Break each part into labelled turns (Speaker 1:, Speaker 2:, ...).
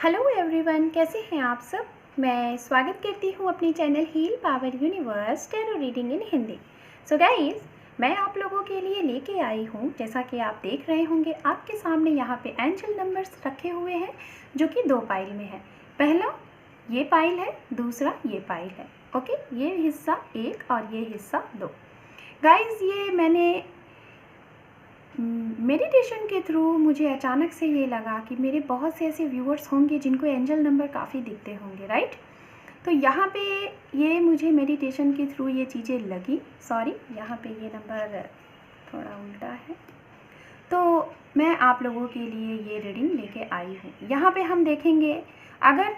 Speaker 1: Hello everyone, कैसे हैं आप सब। मैं स्वागत करती हूँ अपने channel heal power universe tarot reading in Hindi. So guys, मैं आप लोगों के लिए लेके आई हूँ, जैसा कि आप देख रहे होंगे आपके सामने यहाँ पे एंजल नंबर्स रखे हुए हैं जो कि 2 पाइल में है। पहला ये पाइल है, दूसरा ये पाइल है। ओके, ये हिस्सा 1 और ये हिस्सा 2। गाइस, ये मैंने मेडिटेशन के थ्रू मुझे अचानक से ये लगा कि मेरे बहुत से ऐसे व्यूअर्स होंगे जिनको एंजल नंबर काफ़ी दिखते होंगे, राइट। तो यहाँ पे ये मुझे मेडिटेशन के थ्रू ये चीज़ें लगी। सॉरी, यहाँ पे ये नंबर थोड़ा उल्टा है। तो मैं आप लोगों के लिए ये रीडिंग लेके आई हूँ। यहाँ पे हम देखेंगे, अगर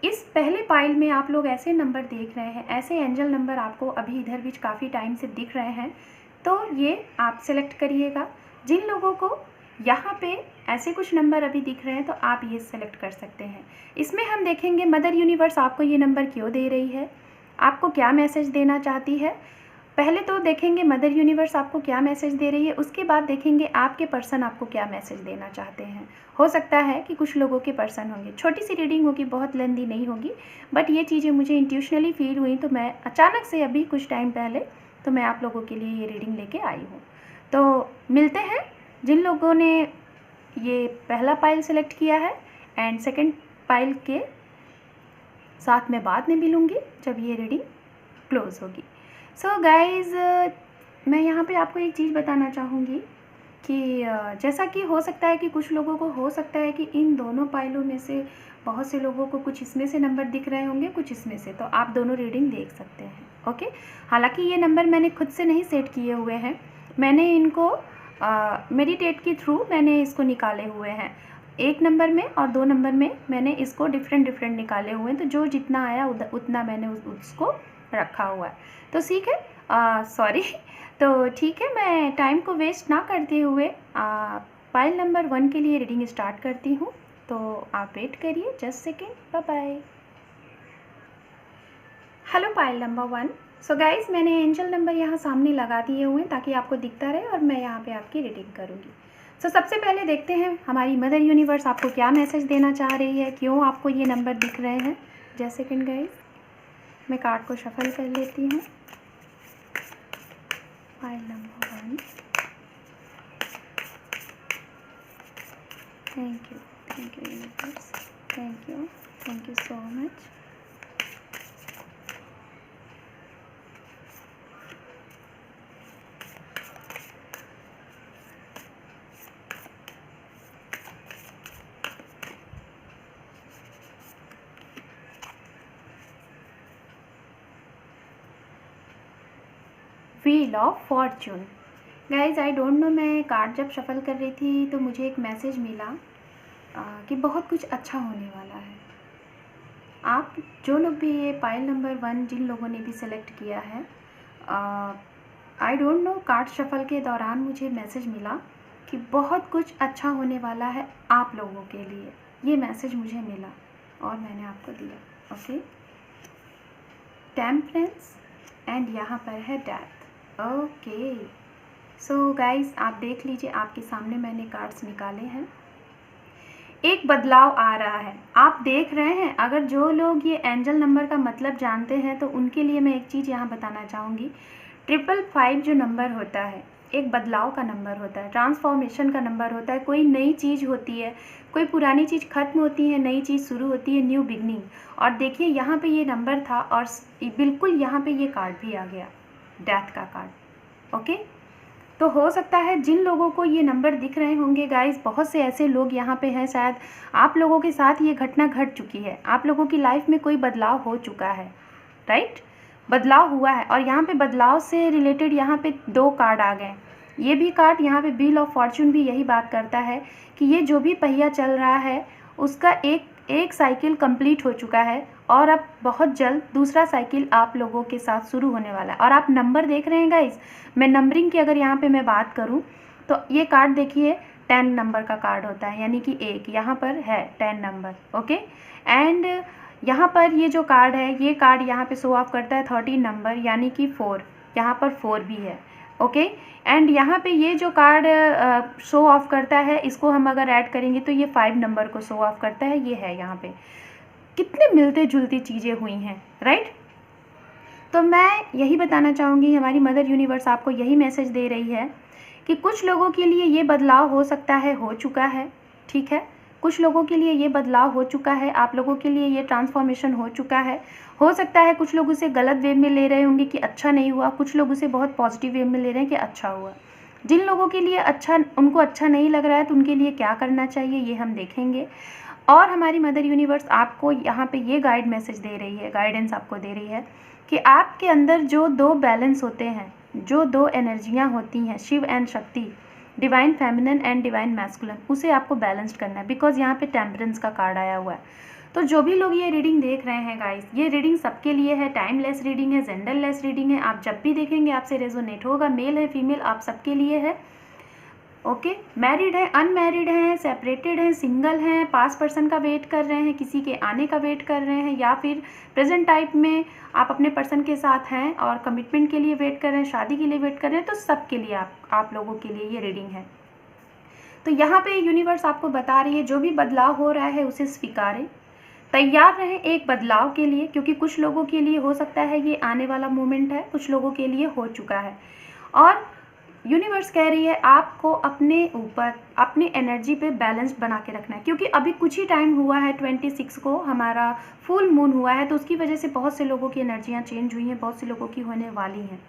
Speaker 1: इस पहले पाइल में आप लोग ऐसे नंबर देख रहे हैं, ऐसे एंजल नंबर आपको अभी इधर भी काफ़ी टाइम से दिख रहे हैं, तो ये आप सेलेक्ट करिएगा। जिन लोगों को यहाँ पे ऐसे कुछ नंबर अभी दिख रहे हैं तो आप ये सेलेक्ट कर सकते हैं। इसमें हम देखेंगे मदर यूनिवर्स आपको ये नंबर क्यों दे रही है, आपको क्या मैसेज देना चाहती है। पहले तो देखेंगे मदर यूनिवर्स आपको क्या मैसेज दे रही है, उसके बाद देखेंगे आपके पर्सन आपको क्या मैसेज देना चाहते हैं। हो सकता है कि कुछ लोगों के पर्सन होंगे, छोटी सी रीडिंग होगी, बहुत लेंदी नहीं होगी, बट ये चीज़ें मुझे इंट्यूशनली फील हुई तो मैं अचानक से अभी कुछ टाइम पहले तो मैं आप लोगों के लिए ये रीडिंग लेके आई हूँ। तो मिलते हैं जिन लोगों ने ये पहला पाइल सेलेक्ट किया है, एंड सेकंड पाइल के साथ मैं बाद में मिलूँगी जब ये रीडिंग क्लोज़ होगी। सो गाइज़, मैं यहाँ पे आपको एक चीज़ बताना चाहूँगी कि जैसा कि हो सकता है कि कुछ लोगों को हो सकता है कि इन दोनों पाइलों में से बहुत से लोगों को कुछ इसमें से नंबर दिख रहे होंगे, कुछ इसमें से, तो आप दोनों रीडिंग देख सकते हैं। ओके, हालांकि ये नंबर मैंने खुद से नहीं सेट किए हुए हैं, मैंने इनको मेडिटेट के थ्रू मैंने इसको निकाले हुए हैं। 1 नंबर में और 2 नंबर में मैंने इसको डिफरेंट निकाले हुए हैं, तो जो जितना आया उतना मैंने उसको रखा हुआ है। तो ठीक है, सॉरी तो ठीक है, मैं टाइम को वेस्ट ना करते हुए पाइल नंबर 1 के लिए रीडिंग स्टार्ट करती हूँ। तो आप वेट करिए, just second, bye bye. Hello pile number 1। So guys, मैंने एंजल नंबर यहाँ सामने लगा दिए हुए हैं ताकि आपको दिखता रहे और मैं यहाँ पे आपकी रीडिंग करूँगी। सो सबसे पहले देखते हैं हमारी मदर यूनिवर्स आपको क्या मैसेज देना चाह रही है, क्यों आपको ये नंबर दिख रहे हैं। जस्ट सेकेंड गाइज, मैं कार्ड को शफल कर लेती हूँ। Pile number 1, thank you universe, thank you so much. Wheel of Fortune. Guys, I don't know, मैं कार्ड जब शफल कर रही थी तो मुझे एक मैसेज मिला कि बहुत कुछ अच्छा होने वाला है। आप जो लोग भी ये पाइल नंबर 1 जिन लोगों ने भी सेलेक्ट किया है, I don't know, card shuffle के दौरान मुझे मैसेज मिला कि बहुत कुछ अच्छा होने वाला है आप लोगों के लिए। ये मैसेज मुझे मिला और मैंने आपको दिया। ओके, टेम्परेंस एंड यहाँ पर है डेथ। ओके, सो गाइज, आप देख लीजिए, आपके सामने मैंने कार्ड्स निकाले हैं। एक बदलाव आ रहा है, आप देख रहे हैं। अगर जो लोग ये एंजल नंबर का मतलब जानते हैं तो उनके लिए मैं एक चीज़ यहाँ बताना चाहूँगी। 555 जो नंबर होता है, एक बदलाव का नंबर होता है, ट्रांसफॉर्मेशन का नंबर होता है। कोई नई चीज़ होती है, कोई पुरानी चीज़ ख़त्म होती है, नई चीज़ शुरू होती है, न्यू बिगनिंग। और देखिए, यहाँ पे ये नंबर था और बिल्कुल यहाँ पे ये कार्ड भी आ गया, डेथ का कार्ड। ओके, तो हो सकता है जिन लोगों को ये नंबर दिख रहे होंगे गाइस, बहुत से ऐसे लोग यहाँ पे हैं, शायद आप लोगों के साथ ये घटना घट चुकी है, आप लोगों की लाइफ में कोई बदलाव हो चुका है, राइट। बदलाव हुआ है और यहाँ पे बदलाव से रिलेटेड यहाँ पे 2 कार्ड आ गए। ये भी कार्ड यहाँ पे व्हील ऑफ फॉर्चून भी यही बात करता है कि ये जो भी पहिया चल रहा है उसका एक साइकिल कंप्लीट हो चुका है और अब बहुत जल्द दूसरा साइकिल आप लोगों के साथ शुरू होने वाला है। और आप नंबर देख रहे हैं गाइस, मैं नंबरिंग की अगर यहाँ पे मैं बात करूँ तो ये कार्ड देखिए 10 नंबर का कार्ड होता है, यानी कि 1 यहाँ पर है 10 नंबर। ओके, एंड यहाँ पर ये जो कार्ड है, ये कार्ड यहाँ पे शो ऑफ करता है 13 नंबर, यानी कि 4, यहाँ पर 4 भी है। ओके। एंड यहाँ पे ये जो कार्ड शो ऑफ करता है, इसको हम अगर ऐड करेंगे तो ये 5 नंबर को शो ऑफ करता है। ये है यहाँ पे कितने मिलते जुलती चीज़ें हुई हैं, राइट। तो मैं यही बताना चाहूँगी, हमारी मदर यूनिवर्स आपको यही मैसेज दे रही है कि कुछ लोगों के लिए ये बदलाव हो सकता है, हो चुका है, ठीक है। कुछ लोगों के लिए ये बदलाव हो चुका है, आप लोगों के लिए ये ट्रांसफॉर्मेशन हो चुका है। हो सकता है कुछ लोग उसे गलत वे में ले रहे होंगे कि अच्छा नहीं हुआ, कुछ लोग उसे बहुत पॉजिटिव वे में ले रहे हैं कि अच्छा हुआ। जिन लोगों के लिए उनको अच्छा नहीं लग रहा है तो उनके लिए क्या करना चाहिए ये हम देखेंगे। और हमारी मदर यूनिवर्स आपको यहाँ पे ये गाइड मैसेज दे रही है, गाइडेंस आपको दे रही है कि आपके अंदर जो 2 बैलेंस होते हैं, जो 2 एनर्जियाँ होती हैं, शिव एंड शक्ति, divine feminine and divine masculine, उसे आपको बैलेंस्ड करना है। बिकॉज यहाँ पे टेम्परेंस का कार्ड आया हुआ है। तो जो भी लोग ये रीडिंग देख रहे हैं गाइस, ये रीडिंग सबके लिए है, टाइमलेस रीडिंग है, जेंडरलेस रीडिंग है। आप जब भी देखेंगे आपसे रेजोनेट होगा, मेल है फीमेल आप सबके लिए है। ओके, मैरिड है, अनमैरिड हैं, सेपरेटेड हैं, सिंगल हैं, पास पर्सन का वेट कर रहे हैं, किसी के आने का वेट कर रहे हैं, या फिर प्रेजेंट टाइप में आप अपने पर्सन के साथ हैं और कमिटमेंट के लिए वेट कर रहे हैं, शादी के लिए वेट कर रहे हैं, तो सबके लिए आप लोगों के लिए ये रीडिंग है। तो यहाँ पे यूनिवर्स आपको बता रही है जो भी बदलाव हो रहा है उसे स्वीकारें, तैयार रहें एक बदलाव के लिए, क्योंकि कुछ लोगों के लिए हो सकता है ये आने वाला मोमेंट है, कुछ लोगों के लिए हो चुका है। और यूनिवर्स कह रही है आपको अपने ऊपर, अपनी एनर्जी पे बैलेंस बना के रखना है, क्योंकि अभी कुछ ही टाइम हुआ है, 26 को हमारा फुल मून हुआ है, तो उसकी वजह से बहुत से लोगों की एनर्जियाँ चेंज हुई हैं, बहुत से लोगों की होने वाली हैं।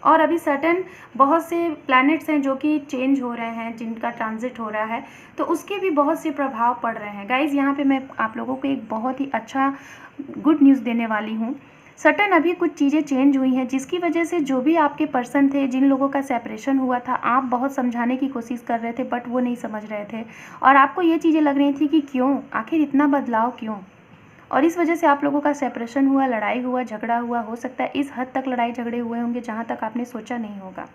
Speaker 1: और अभी सर्टन बहुत से प्लैनेट्स हैं जो कि चेंज हो रहे हैं, जिनका ट्रांजिट हो रहा है, तो उसके भी बहुत से प्रभाव पड़ रहे हैं। गाइज़ यहाँ पे मैं आप लोगों को एक बहुत ही अच्छा गुड न्यूज़ देने वाली हूँ। सर्टन अभी कुछ चीज़ें चेंज हुई हैं, जिसकी वजह से जो भी आपके पर्सन थे, जिन लोगों का सेपरेशन हुआ था, आप बहुत समझाने की कोशिश कर रहे थे बट वो नहीं समझ रहे थे, और आपको ये चीज़ें लग रही थी कि क्यों, आखिर इतना बदलाव क्यों, और इस वजह से आप लोगों का सेपरेशन हुआ, लड़ाई हुआ, झगड़ा हुआ। हो सकता है इस हद तक लड़ाई झगड़े हुए होंगे जहाँ तक आपने सोचा नहीं होगा,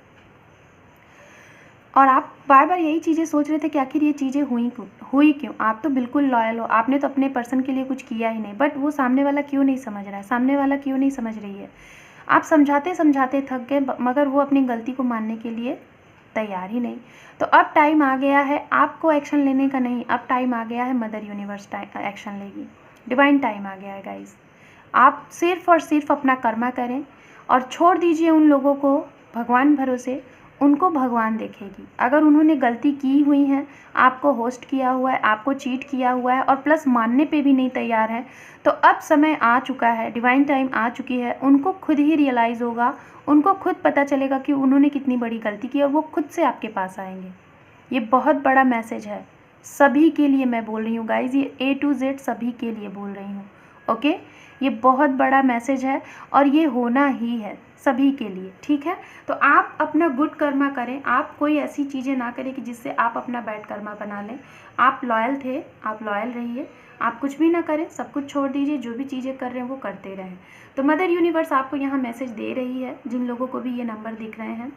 Speaker 1: और आप बार बार यही चीज़ें सोच रहे थे कि आखिर ये चीज़ें हुई क्यों। आप तो बिल्कुल लॉयल हो, आपने तो अपने पर्सन के लिए कुछ किया ही नहीं, बट वो सामने वाला क्यों नहीं समझ रहा है, सामने वाला क्यों नहीं समझ रही है। आप समझाते समझाते थक गए, मगर वो अपनी गलती को मानने के लिए तैयार ही नहीं। तो अब टाइम आ गया है आपको एक्शन लेने का, नहीं, अब टाइम आ गया है मदर यूनिवर्स एक्शन लेगी, डिवाइन टाइम आ गया है गाइस। आप सिर्फ और सिर्फ अपना कर्मा करें और छोड़ दीजिए उन लोगों को भगवान भरोसे, उनको भगवान देखेगी। अगर उन्होंने गलती की हुई है, आपको होस्ट किया हुआ है, आपको चीट किया हुआ है, और प्लस मानने पे भी नहीं तैयार है, तो अब समय आ चुका है, डिवाइन टाइम आ चुकी है। उनको खुद ही रियलाइज़ होगा, उनको खुद पता चलेगा कि उन्होंने कितनी बड़ी गलती की, और वो खुद से आपके पास आएंगे। ये बहुत बड़ा मैसेज है, सभी के लिए मैं बोल रही हूँ गाइज, ये A to Z सभी के लिए बोल रही हूँ। ओके, ये बहुत बड़ा मैसेज है और ये होना ही है सभी के लिए, ठीक है। तो आप अपना गुड कर्मा करें, आप कोई ऐसी चीज़ें ना करें कि जिससे आप अपना बैड कर्मा बना लें। आप लॉयल थे, आप लॉयल रहिए, आप कुछ भी ना करें, सब कुछ छोड़ दीजिए, जो भी चीज़ें कर रहे हैं वो करते रहें। तो मदर यूनिवर्स आपको यहाँ मैसेज दे रही है, जिन लोगों को भी ये नंबर दिख रहे हैं,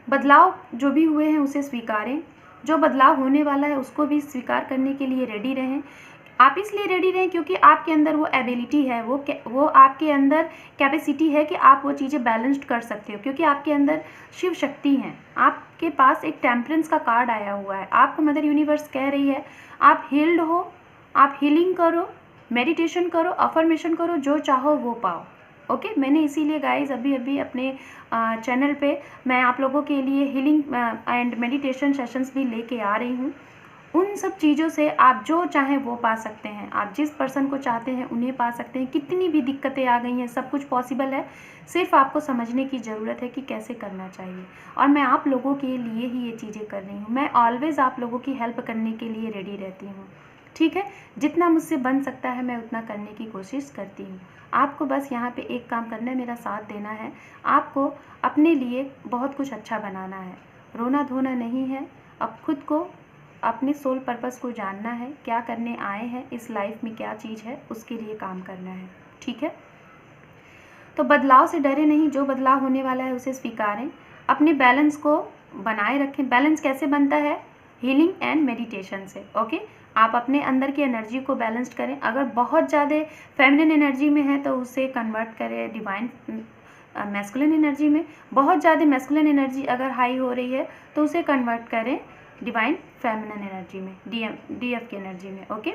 Speaker 1: बदलाव जो भी हुए हैं उसे स्वीकारें, जो बदलाव होने वाला है उसको भी स्वीकार करने के लिए रेडी रहें। आप इसलिए रेडी रहें क्योंकि आपके अंदर वो एबिलिटी है, वो आपके अंदर कैपेसिटी है कि आप वो चीज़ें बैलेंस्ड कर सकते हो, क्योंकि आपके अंदर शिव शक्ति हैं। आपके पास एक टेम्परेंस का कार्ड आया हुआ है। आपको मदर यूनिवर्स कह रही है आप हील्ड हो, आप हीलिंग करो, मेडिटेशन करो, अफर्मेशन करो, जो चाहो वो पाओ। ओके, मैंने इसीलिए गाइज अभी अपने चैनल पे मैं आप लोगों के लिए हीलिंग एंड मेडिटेशन सेशंस भी लेके आ रही हूँ। उन सब चीज़ों से आप जो चाहें वो पा सकते हैं, आप जिस पर्सन को चाहते हैं उन्हें पा सकते हैं। कितनी भी दिक्कतें आ गई हैं, सब कुछ पॉसिबल है, सिर्फ आपको समझने की ज़रूरत है कि कैसे करना चाहिए। और मैं आप लोगों के लिए ही ये चीज़ें कर रही हूँ, मैं ऑलवेज़ आप लोगों की हेल्प करने के लिए रेडी रहती हूँ, ठीक है। जितना मुझसे बन सकता है मैं उतना करने की कोशिश करती हूँ। आपको बस यहाँ पे एक काम करना है, मेरा साथ देना है। आपको अपने लिए बहुत कुछ अच्छा बनाना है, रोना धोना नहीं है। अब खुद को, अपने सोल पर्पस को जानना है, क्या करने आए हैं इस लाइफ में, क्या चीज़ है, उसके लिए काम करना है, ठीक है। तो बदलाव से डरे नहीं, जो बदलाव होने वाला है उसे स्वीकारें, अपने बैलेंस को बनाए रखें। बैलेंस कैसे बनता है? हीलिंग एंड मेडिटेशन से। ओके, आप अपने अंदर की एनर्जी को बैलेंस्ड करें। अगर बहुत ज़्यादा फेमिनिन एनर्जी में है तो उसे कन्वर्ट करें डिवाइन मैस्कुलिन एनर्जी में, बहुत ज़्यादा मैस्कुलिन एनर्जी अगर हाई हो रही है तो उसे कन्वर्ट करें डिवाइन फेमिनिन एनर्जी में, DF की एनर्जी में। ओके,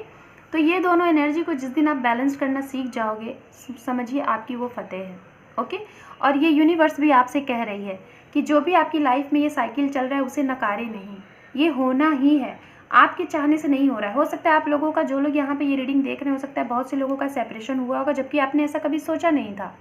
Speaker 1: तो ये दोनों एनर्जी को जिस दिन आप बैलेंस करना सीख जाओगे, समझिए आपकी वो फतेह है। ओके, और ये यूनिवर्स भी आपसे कह रही है कि जो भी आपकी लाइफ में ये साइकिल चल रहा है उसे नकारे नहीं, ये होना ही है, आपके चाहने से नहीं हो रहा है। हो सकता है आप लोगों का, जो लोग यहाँ पे ये रीडिंग देख रहे हैं, हो सकता है बहुत से लोगों का सेपरेशन हुआ होगा जबकि आपने ऐसा कभी सोचा नहीं था।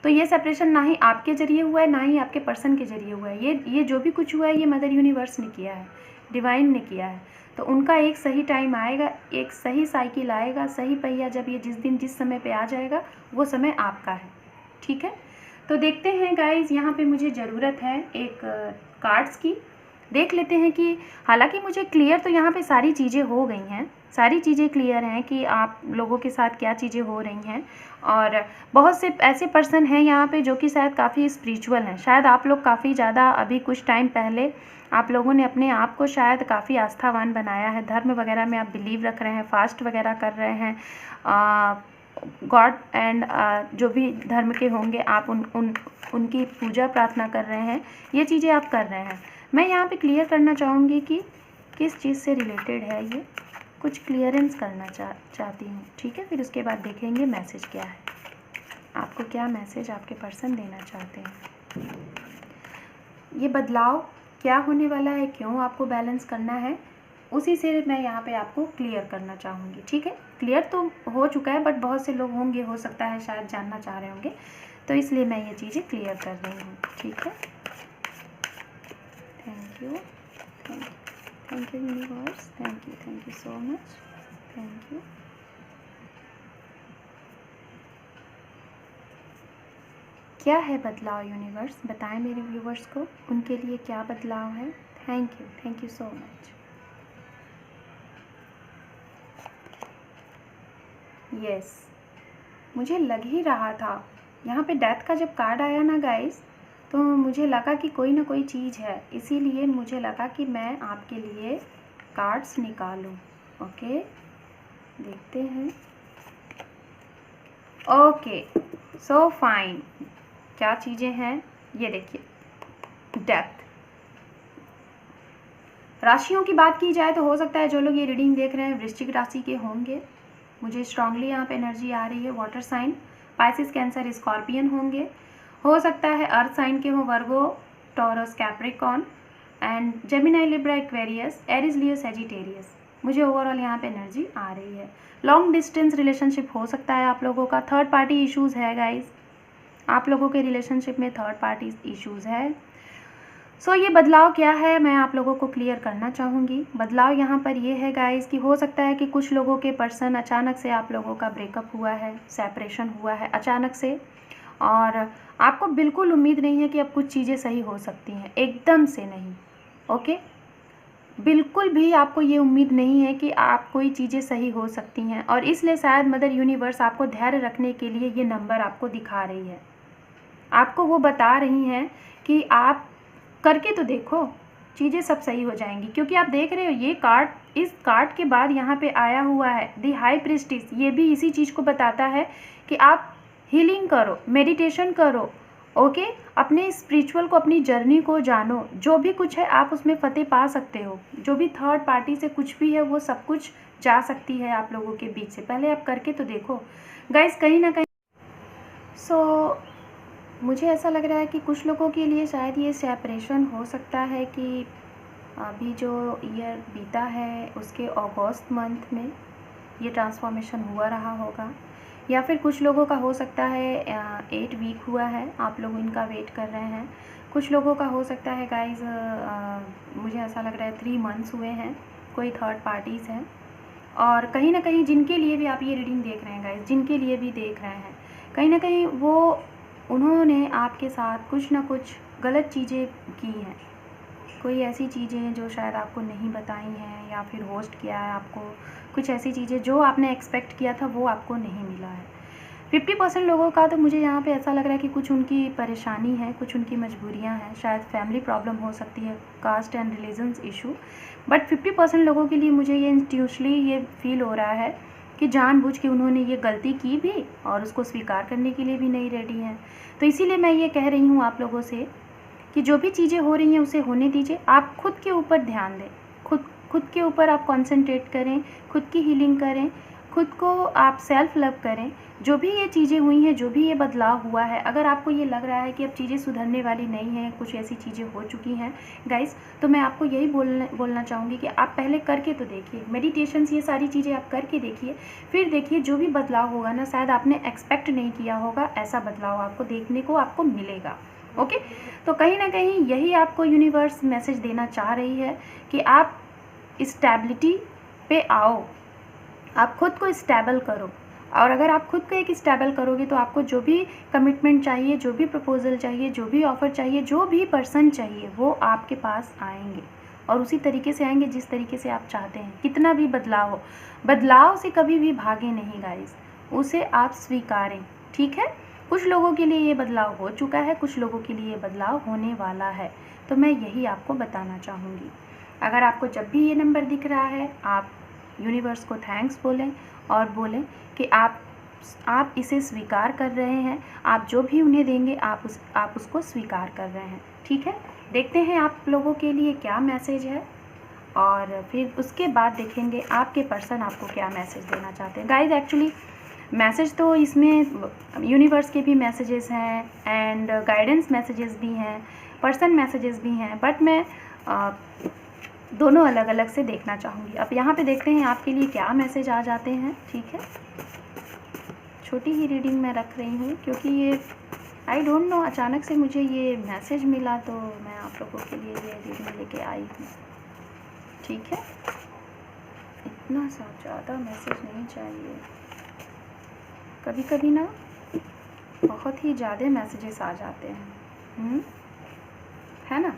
Speaker 1: तो ये सेपरेशन ना ही आपके ज़रिए हुआ है, ना ही आपके पर्सन के ज़रिए हुआ है। ये जो भी कुछ हुआ है ये मदर यूनिवर्स ने किया है, डिवाइन ने किया है। तो उनका एक सही टाइम आएगा, एक सही साइकिल आएगा, सही पहिया जब ये जिस दिन जिस समय पे आ जाएगा वो समय आपका है। ठीक है, तो देखते हैं गाइज, यहाँ पे मुझे ज़रूरत है एक कार्ड्स की। देख लेते हैं कि हालांकि मुझे क्लियर तो यहाँ पे सारी चीज़ें हो गई हैं, सारी चीज़ें क्लियर हैं कि आप लोगों के साथ क्या चीज़ें हो रही हैं। और बहुत से ऐसे पर्सन हैं यहाँ पे जो कि शायद काफ़ी स्पिरिचुअल हैं। शायद आप लोग काफ़ी ज़्यादा, अभी कुछ टाइम पहले आप लोगों ने अपने आप को शायद काफ़ी आस्थावान बनाया है, धर्म वगैरह में आप बिलीव रख रहे हैं, फास्ट वगैरह कर रहे हैं, गॉड एंड जो भी धर्म के होंगे आप उनकी पूजा प्रार्थना कर रहे हैं, ये चीज़ें आप कर रहे हैं। मैं यहाँ पे क्लियर करना चाहूँगी कि किस चीज़ से रिलेटेड है, ये कुछ क्लियरेंस करना चाहती हूँ। ठीक है, फिर उसके बाद देखेंगे मैसेज क्या है, आपको क्या मैसेज आपके पर्सन देना चाहते हैं, ये बदलाव क्या होने वाला है, क्यों आपको बैलेंस करना है, उसी से मैं यहाँ पे आपको क्लियर करना चाहूँगी। ठीक है, क्लियर तो हो चुका है बट बहुत से लोग होंगे, हो सकता है शायद जानना चाह रहे होंगे, तो इसलिए मैं ये चीज़ें क्लियर कर रही हूँ। ठीक है, thank you universe, thank you so much, thank you. क्या है बदलाव यूनिवर्स, बताएं मेरे व्यूवर्स को, उनके लिए क्या बदलाव है। Thank you so much. Yes, मुझे लग ही रहा था, यहाँ पे डेथ का जब कार्ड आया ना गाइस, तो मुझे लगा कि कोई ना कोई चीज़ है, इसीलिए मुझे लगा कि मैं आपके लिए कार्ड्स निकालूं। ओके, देखते हैं। ओके, सो फाइन, क्या चीज़ें हैं ये देखिए। डेथ, राशियों की बात की जाए तो हो सकता है जो लोग ये रीडिंग देख रहे हैं वृश्चिक राशि के होंगे, मुझे स्ट्रांगली यहाँ पे एनर्जी आ रही है। Water sign, Pisces, Cancer, Scorpion होंगे। हो सकता है अर्थ साइन के हो, Virgo, Taurus, Capricorn and Gemini, Libra, Aquarius, Aries, Leo, Sagittarius. मुझे ओवरऑल यहाँ पे एनर्जी आ रही है। लॉन्ग डिस्टेंस रिलेशनशिप हो सकता है आप लोगों का। थर्ड पार्टी इश्यूज़ है गाइज, आप लोगों के रिलेशनशिप में थर्ड पार्टी इश्यूज़ है। सो ये बदलाव क्या है मैं आप लोगों को क्लियर करना चाहूँगी। बदलाव यहाँ पर ये है गाइस कि हो सकता है कि कुछ लोगों के पर्सन, अचानक से आप लोगों का ब्रेकअप हुआ है, सेपरेशन हुआ है अचानक से, और आपको बिल्कुल उम्मीद नहीं है कि अब कुछ चीज़ें सही हो सकती हैं, एकदम से नहीं। ओके, बिल्कुल भी आपको ये उम्मीद नहीं है कि आप कोई चीज़ें सही हो सकती हैं, और इसलिए शायद मदर यूनिवर्स आपको धैर्य रखने के लिए ये नंबर आपको दिखा रही है। आपको वो बता रही हैं कि आप करके तो देखो, चीज़ें सब सही हो जाएंगी। क्योंकि आप देख रहे हो ये कार्ड, इस कार्ड के बाद यहाँ पे आया हुआ है दी हाई प्रीस्टिस, ये भी इसी चीज़ को बताता है कि आप हीलिंग करो, मेडिटेशन करो। ओके, अपने स्पिरिचुअल को, अपनी जर्नी को जानो, जो भी कुछ है आप उसमें फतेह पा सकते हो। जो भी थर्ड पार्टी से कुछ भी है वो सब कुछ जा सकती है आप लोगों के बीच से। पहले आप करके तो देखो गाइस, कहीं ना कहीं। मुझे ऐसा लग रहा है कि कुछ लोगों के लिए शायद ये सेपरेशन हो सकता है कि अभी जो ईयर बीता है उसके अगस्त मंथ में ये ट्रांसफॉर्मेशन हुआ रहा होगा, या फिर कुछ लोगों का हो सकता है 8 वीक हुआ है, आप लोग इनका वेट कर रहे हैं। कुछ लोगों का हो सकता है गाइज, मुझे ऐसा लग रहा है 3 मंथ्स हुए हैं, कोई थर्ड पार्टीज़ हैं। और कहीं ना कहीं जिनके लिए भी आप ये रीडिंग देख रहे हैं गाइज, जिनके लिए भी देख रहे हैं, कहीं ना कहीं उन्होंने आपके साथ कुछ ना कुछ गलत चीज़ें की हैं, कोई ऐसी चीज़ें जो शायद आपको नहीं बताई हैं, या फिर होस्ट किया है आपको, कुछ ऐसी चीज़ें जो आपने एक्सपेक्ट किया था वो आपको नहीं मिला है। 50% लोगों का तो मुझे यहाँ पे ऐसा लग रहा है कि कुछ उनकी परेशानी है, कुछ उनकी मजबूरियाँ हैं, शायद फैमिली प्रॉब्लम हो सकती है, caste and religions issue. But 50% लोगों के लिए मुझे ये इंस्टीट्यूशनली ये फील हो रहा है कि जानबूझ के उन्होंने ये गलती की भी और उसको स्वीकार करने के लिए भी नहीं रेडी हैं। तो इसीलिए मैं ये कह रही हूँ आप लोगों से कि जो भी चीज़ें हो रही हैं उसे होने दीजिए। आप खुद के ऊपर ध्यान दें, खुद के ऊपर आप कंसंट्रेट करें, खुद की हीलिंग करें, खुद को आप सेल्फ लव करें। जो भी ये चीज़ें हुई हैं, जो भी ये बदलाव हुआ है, अगर आपको ये लग रहा है कि अब चीज़ें सुधरने वाली नहीं हैं, कुछ ऐसी चीज़ें हो चुकी हैं गाइस, तो मैं आपको यही बोलना चाहूँगी कि आप पहले करके तो देखिए। मेडिटेशंस, ये सारी चीज़ें आप करके देखिए, फिर देखिए जो भी बदलाव होगा ना, शायद आपने एक्सपेक्ट नहीं किया होगा ऐसा बदलाव आपको देखने को आपको मिलेगा। ओके, तो कहीं ना कहीं यही आपको यूनिवर्स मैसेज देना चाह रही है कि आप स्टेबिलिटी पे आओ, आप खुद को स्टेबल करो। और अगर आप खुद को एक स्टेबल करोगे तो आपको जो भी कमिटमेंट चाहिए, जो भी प्रपोजल चाहिए, जो भी ऑफ़र चाहिए, जो भी पर्सन चाहिए, वो आपके पास आएंगे और उसी तरीके से आएंगे जिस तरीके से आप चाहते हैं। कितना भी बदलाव हो, बदलाव से कभी भी भागे नहीं गाइस, उसे आप स्वीकारें। ठीक है, कुछ लोगों के लिए ये बदलाव हो चुका है, कुछ लोगों के लिए ये बदलाव होने वाला है। तो मैं यही आपको बताना चाहूँगी। अगर आपको जब भी ये नंबर दिख रहा है, आप यूनिवर्स को थैंक्स बोलें और बोलें कि आप इसे स्वीकार कर रहे हैं। आप जो भी उन्हें देंगे आप उसको स्वीकार कर रहे हैं। ठीक है, देखते हैं आप लोगों के लिए क्या मैसेज है और फिर उसके बाद देखेंगे आपके पर्सन आपको क्या मैसेज देना चाहते हैं। गाइस, एक्चुअली मैसेज तो इसमें यूनिवर्स के भी मैसेजेस हैं एंड गाइडेंस मैसेजेस भी हैं, पर्सन मैसेजेस भी हैं, बट मैं दोनों अलग अलग से देखना चाहूँगी। अब यहाँ पे देखते हैं आपके लिए क्या मैसेज आ जाते हैं। ठीक है, छोटी ही रीडिंग मैं रख रही हूँ क्योंकि ये आई डोंट नो, अचानक से मुझे ये मैसेज मिला तो मैं आप लोगों के लिए ये रीडिंग लेके आई हूँ। ठीक है, इतना सा ज़्यादा मैसेज नहीं चाहिए, कभी कभी ना बहुत ही ज़्यादा मैसेजेस आ जाते हैं, है ना।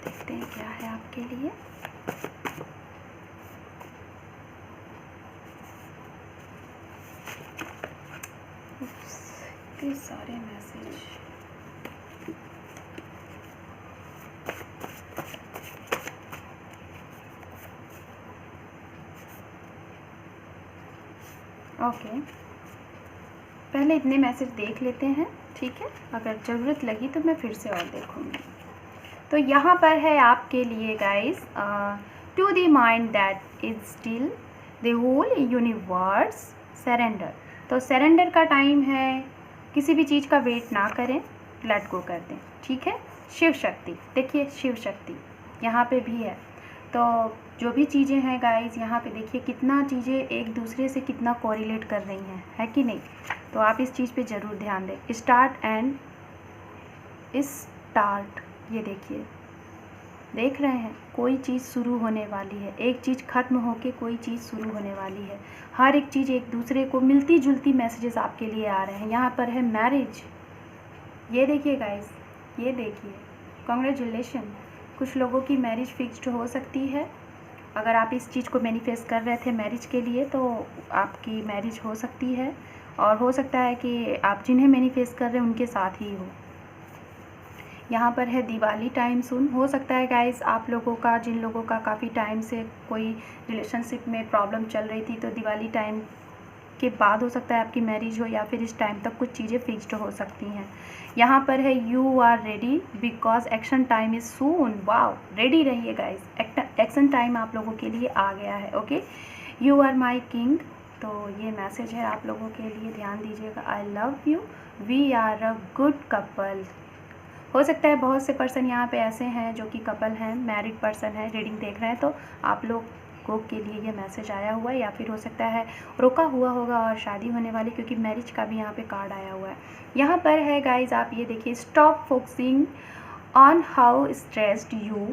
Speaker 1: देखते हैं क्या है आपके लिए। इतने सारे मैसेज, ओके, पहले इतने मैसेज देख लेते हैं। ठीक है, अगर ज़रूरत लगी तो मैं फिर से और देखूँगी। तो यहाँ पर है आपके लिए guys, to the mind that is still the whole universe surrender. तो सरेंडर का टाइम है, किसी भी चीज़ का वेट ना करें, लेट गो कर दें। ठीक है, शिव शक्ति, देखिए शिव शक्ति यहाँ पे भी है। तो जो भी चीज़ें हैं गाइस, यहाँ पे देखिए कितना चीज़ें एक दूसरे से कितना कोरिलेट कर रही हैं, है कि नहीं। तो आप इस चीज़ पे ज़रूर ध्यान दें। स्टार्ट एंड स्टार्ट, ये देखिए, देख रहे हैं, कोई चीज़ शुरू होने वाली है, एक चीज़ ख़त्म होके कोई चीज़ शुरू होने वाली है। हर एक चीज़ एक दूसरे को मिलती जुलती मैसेजेस आपके लिए आ रहे हैं। यहाँ पर है मैरिज, ये देखिए गाइस, ये देखिए, कॉन्ग्रेचुलेशन, कुछ लोगों की मैरिज फिक्स्ड हो सकती है। अगर आप इस चीज़ को मैनिफेस्ट कर रहे थे मैरिज के लिए तो आपकी मैरिज हो सकती है, और हो सकता है कि आप जिन्हें मैनिफेस्ट कर रहे हैं उनके साथ ही हो। यहाँ पर है दिवाली टाइम सुन, हो सकता है गाइस आप लोगों का, जिन लोगों का काफ़ी टाइम से कोई रिलेशनशिप में प्रॉब्लम चल रही थी, तो दिवाली टाइम के बाद हो सकता है आपकी मैरिज हो, या फिर इस टाइम तक कुछ चीज़ें फिक्स्ड हो सकती हैं। यहाँ पर है you are ready because action time is soon. Wow, ready रहिए गाइस, एक्शन टाइम आप लोगों के लिए आ गया है। Okay, you are my king, तो ये मैसेज है आप लोगों के लिए, ध्यान दीजिएगा। I love you, we are a good couple. हो सकता है बहुत से पर्सन यहाँ पे ऐसे हैं जो कि कपल हैं, मैरिड पर्सन है, रीडिंग देख रहे हैं, तो आप लोगों के लिए ये मैसेज आया हुआ है, या फिर हो सकता है रुका हुआ होगा और शादी होने वाली, क्योंकि मैरिज का भी यहाँ पे कार्ड आया हुआ है। यहाँ पर है गाइज, आप ये देखिए, stop focusing on how stressed you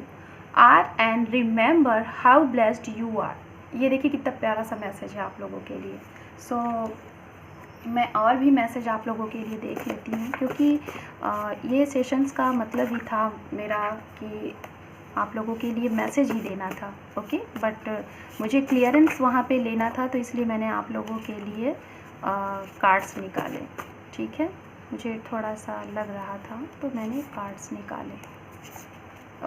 Speaker 1: are and remember how blessed you are. ये देखिए कितना प्यारा सा मैसेज है आप लोगों के लिए। सो मैं और भी मैसेज आप लोगों के लिए देख लेती हूँ, क्योंकि ये सेशंस का मतलब ही था मेरा कि आप लोगों के लिए मैसेज ही देना था, ओके। बट मुझे क्लियरेंस वहाँ पे लेना था, तो इसलिए मैंने आप लोगों के लिए कार्ड्स निकाले, ठीक है। मुझे थोड़ा सा लग रहा था तो मैंने कार्ड्स निकाले,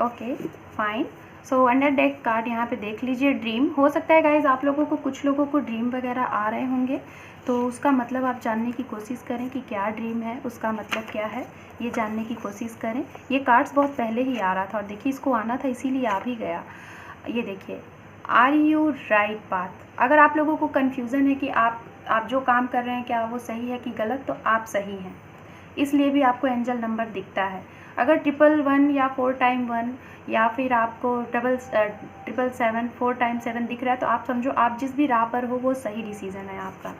Speaker 1: okay fine. So under deck card यहाँ पे देख लीजिए, ड्रीम। हो सकता है गाइज आप लोगों को, कुछ लोगों को ड्रीम वगैरह आ रहे होंगे, तो उसका मतलब आप जानने की कोशिश करें कि क्या ड्रीम है, उसका मतलब क्या है, ये जानने की कोशिश करें। ये कार्ड्स बहुत पहले ही आ रहा था और देखिए इसको आना था इसीलिए आ भी गया। ये देखिए, आर यू राइट पाथ। अगर आप लोगों को कन्फ्यूज़न है कि आप जो काम कर रहे हैं क्या वो सही है कि गलत, तो आप सही हैं, इसलिए भी आपको एंजल नंबर दिखता है। अगर 111 या 4 टाइम 1 या फिर आपको 777 4 टाइम 7 दिख रहा है, तो आप समझो आप जिस भी राह पर हो वो सही डिसीज़न है आपका।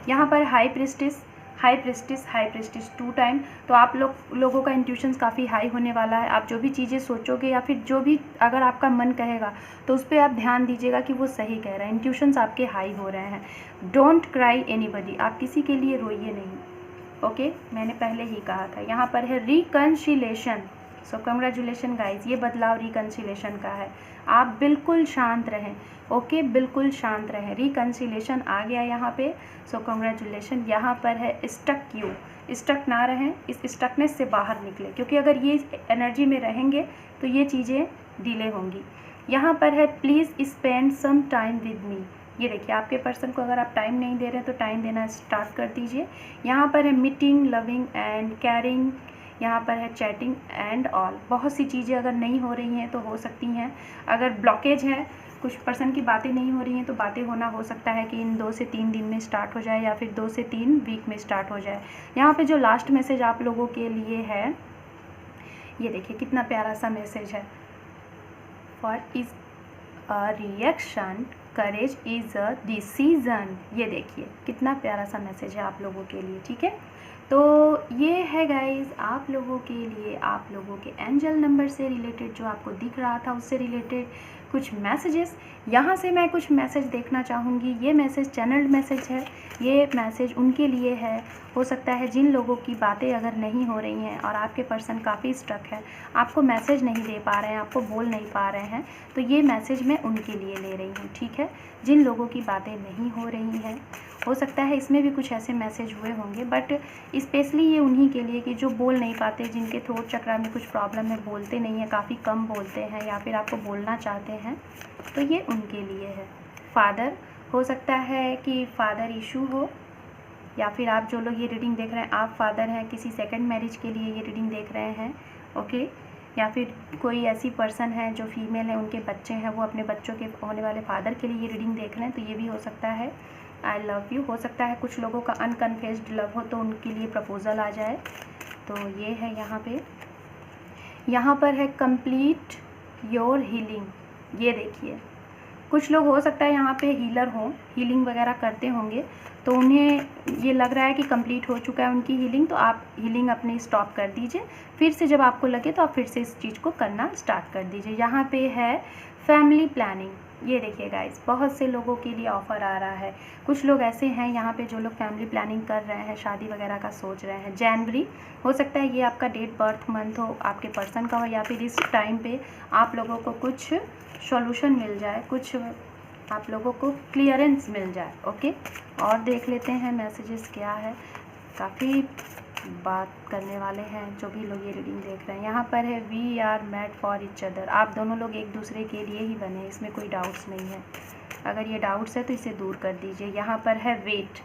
Speaker 1: यहाँ पर हाई प्रिस्टिस 2 टाइम, तो आप लोगों का इंट्यूशंस काफ़ी हाई होने वाला है। आप जो भी चीज़ें सोचोगे या फिर जो भी अगर आपका मन कहेगा तो उस पर आप ध्यान दीजिएगा कि वो सही कह रहा है, इंट्यूशंस आपके हाई हो रहे हैं। डोंट क्राई एनीबडी, आप किसी के लिए रोइए नहीं, ओके मैंने पहले ही कहा था। यहाँ पर है रिकन्सिलेशन, सो कंग्रेचुलेशन गाइज, ये बदलाव रिकन्सिलेशन का है। आप बिल्कुल शांत रहें, ओके बिल्कुल शांत रहें। रिकन्सिलेशन आ गया यहाँ पे, सो कंग्रेचुलेशन। यहाँ पर है स्टक यू, स्टक ना रहें, इस स्टकनेस से बाहर निकले, क्योंकि अगर ये एनर्जी में रहेंगे तो ये चीज़ें डिले होंगी। यहाँ पर है please spend some time with me. ये देखिए, आपके पर्सन को अगर आप टाइम नहीं दे रहे हैं तो टाइम देना स्टार्ट कर दीजिए। यहाँ पर है मीटिंग, लविंग एंड कैरिंग, यहाँ पर है चैटिंग एंड ऑल। बहुत सी चीज़ें अगर नहीं हो रही हैं तो हो सकती हैं, अगर ब्लॉकेज है, कुछ पर्सन की बातें नहीं हो रही हैं, तो बातें होना हो सकता है कि इन 2 से 3 दिन में स्टार्ट हो जाए या फिर 2 से 3 वीक में स्टार्ट हो जाए। यहाँ पे जो लास्ट मैसेज आप लोगों के लिए है, ये देखिए कितना प्यारा सा मैसेज है। For is a reaction, courage is a decision. ये देखिए कितना प्यारा सा मैसेज है आप लोगों के लिए, ठीक है। तो ये है गाइज आप लोगों के लिए, आप लोगों के एंजल नंबर से रिलेटेड जो आपको दिख रहा था उससे रिलेटेड कुछ मैसेजेस। यहाँ से मैं कुछ मैसेज देखना चाहूँगी। ये मैसेज चैनल्ड मैसेज है, ये मैसेज उनके लिए है। हो सकता है जिन लोगों की बातें अगर नहीं हो रही हैं और आपके पर्सन काफ़ी स्टक है, आपको मैसेज नहीं दे पा रहे हैं, आपको बोल नहीं पा रहे हैं, तो ये मैसेज मैं उनके लिए ले रही हूँ, ठीक है। जिन लोगों की बातें नहीं हो रही हैं, हो सकता है इसमें भी कुछ ऐसे मैसेज हुए होंगे, बट स्पेशली ये उन्हीं के लिए कि जो बोल नहीं पाते, जिनके थ्रोट चक्रा में कुछ प्रॉब्लम है, बोलते नहीं है, काफ़ी कम बोलते हैं या फिर आपको बोलना चाहते हैं, तो ये उनके लिए है। फादर, हो सकता है कि फादर इशू हो, या फिर आप जो लोग ये रीडिंग देख रहे हैं आप फादर हैं, किसी सेकंड मैरिज के लिए ये रीडिंग देख रहे हैं, ओके। या फिर कोई ऐसी पर्सन है जो फीमेल है, उनके बच्चे हैं, वो अपने बच्चों के होने वाले फादर के लिए ये रीडिंग देख रहे हैं, तो ये भी हो सकता है। आई लव यू, हो सकता है कुछ लोगों का अनकन्फेस्ड लव हो तो उनके लिए प्रपोजल आ जाए, तो ये है यहाँ पे। यहाँ पर है कंप्लीट योर हीलिंग। ये देखिए, कुछ लोग हो सकता है यहाँ पे हीलर हों, हीलिंग वगैरह करते होंगे, तो उन्हें ये लग रहा है कि कंप्लीट हो चुका है उनकी हीलिंग, तो आप हीलिंग अपनी स्टॉप कर दीजिए। फिर से जब आपको लगे तो आप फिर से इस चीज़ को करना स्टार्ट कर दीजिए। यहाँ पे है फैमिली प्लानिंग। ये देखिए गाइस, बहुत से लोगों के लिए ऑफ़र आ रहा है। कुछ लोग ऐसे हैं यहाँ पे जो लोग फैमिली प्लानिंग कर रहे हैं, शादी वगैरह का सोच रहे हैं। जनवरी, हो सकता है ये आपका डेट बर्थ मंथ हो, आपके पर्सन का हो, या फिर इस टाइम पे आप लोगों को कुछ सॉल्यूशन मिल जाए, कुछ आप लोगों को क्लियरेंस मिल जाए, ओके। और देख लेते हैं मैसेजेस क्या है। काफ़ी बात करने वाले हैं जो भी लोग ये रीडिंग देख रहे हैं। यहाँ पर है we are made for each other. आप दोनों लोग एक दूसरे के लिए ही बने, इसमें कोई डाउट्स नहीं है। अगर ये डाउट्स है तो इसे दूर कर दीजिए। यहाँ पर है वेट।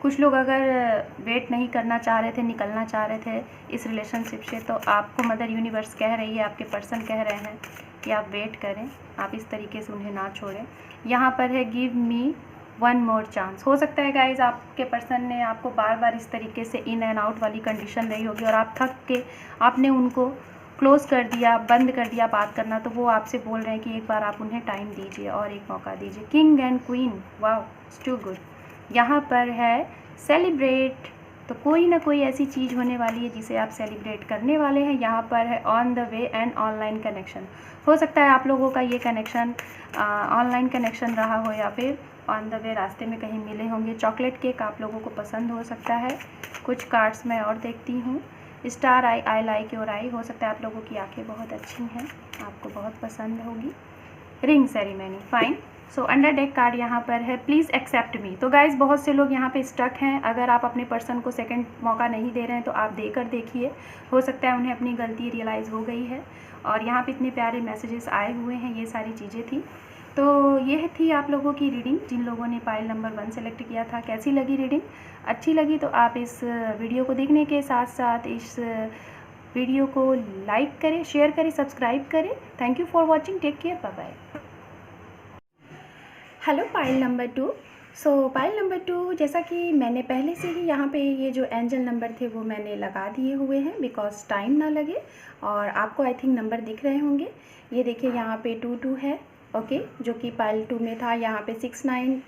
Speaker 1: कुछ लोग अगर वेट नहीं करना चाह रहे थे, निकलना चाह रहे थे इस रिलेशनशिप से, तो आपको मदर यूनिवर्स कह रही है, आपके पर्सन कह रहे हैं कि आप वेट करें, आप इस तरीके से उन्हें ना छोड़ें। यहाँ पर है give me one more chance. हो सकता है गाइज आपके पर्सन ने आपको बार बार इस तरीके से इन एंड आउट वाली कंडीशन रही होगी और आप थक के आपने उनको क्लोज़ कर दिया, बंद कर दिया बात करना, तो वो आपसे बोल रहे हैं कि एक बार आप उन्हें टाइम दीजिए और एक मौका दीजिए। King and queen, wow it's too good. यहाँ पर है सेलिब्रेट, तो कोई ना कोई ऐसी चीज़ होने वाली है जिसे आप सेलिब्रेट करने वाले हैं। यहाँ पर है on the way and online connection. हो सकता है आप लोगों का ये कनेक्शन ऑनलाइन कनेक्शन रहा हो या फिर ऑन द वे रास्ते में कहीं मिले होंगे। चॉकलेट केक आप लोगों को पसंद हो सकता है। कुछ कार्ड्स मैं और देखती हूँ। Star I, I like your eye. हो सकता है आप लोगों की आंखें बहुत अच्छी हैं, आपको बहुत पसंद होगी। Ring ceremony, fine. So under deck card यहाँ पर है, प्लीज़ एक्सेप्ट मी। तो गाइज बहुत से लोग यहाँ पे स्टक हैं। अगर आप अपने पर्सन को सेकंड मौका नहीं दे रहे हैं तो आप देकर देखिए, हो सकता है उन्हें अपनी गलती रियलाइज़ हो गई है। और यहाँ पे इतने प्यारे मैसेजेस आए हुए हैं, ये सारी चीज़ें थी। तो ये थी आप लोगों की रीडिंग जिन लोगों ने पाइल नंबर 1 सेलेक्ट किया था। कैसी लगी रीडिंग? अच्छी लगी तो आप इस वीडियो को देखने के साथ साथ इस वीडियो को लाइक करें, शेयर करें, सब्सक्राइब करें। Thank you for watching, take care, bye bye. Hello pile number 2। So pile number 2, जैसा कि मैंने पहले से ही यहाँ पे ये जो एंजल नंबर थे वो मैंने लगा दिए हुए हैं बिकॉज टाइम ना लगे। और आपको आई थिंक नंबर दिख रहे होंगे, ये देखिए यहाँ पे 2 है, ओके, जो कि पाइल 2 में था। यहाँ पे 6 9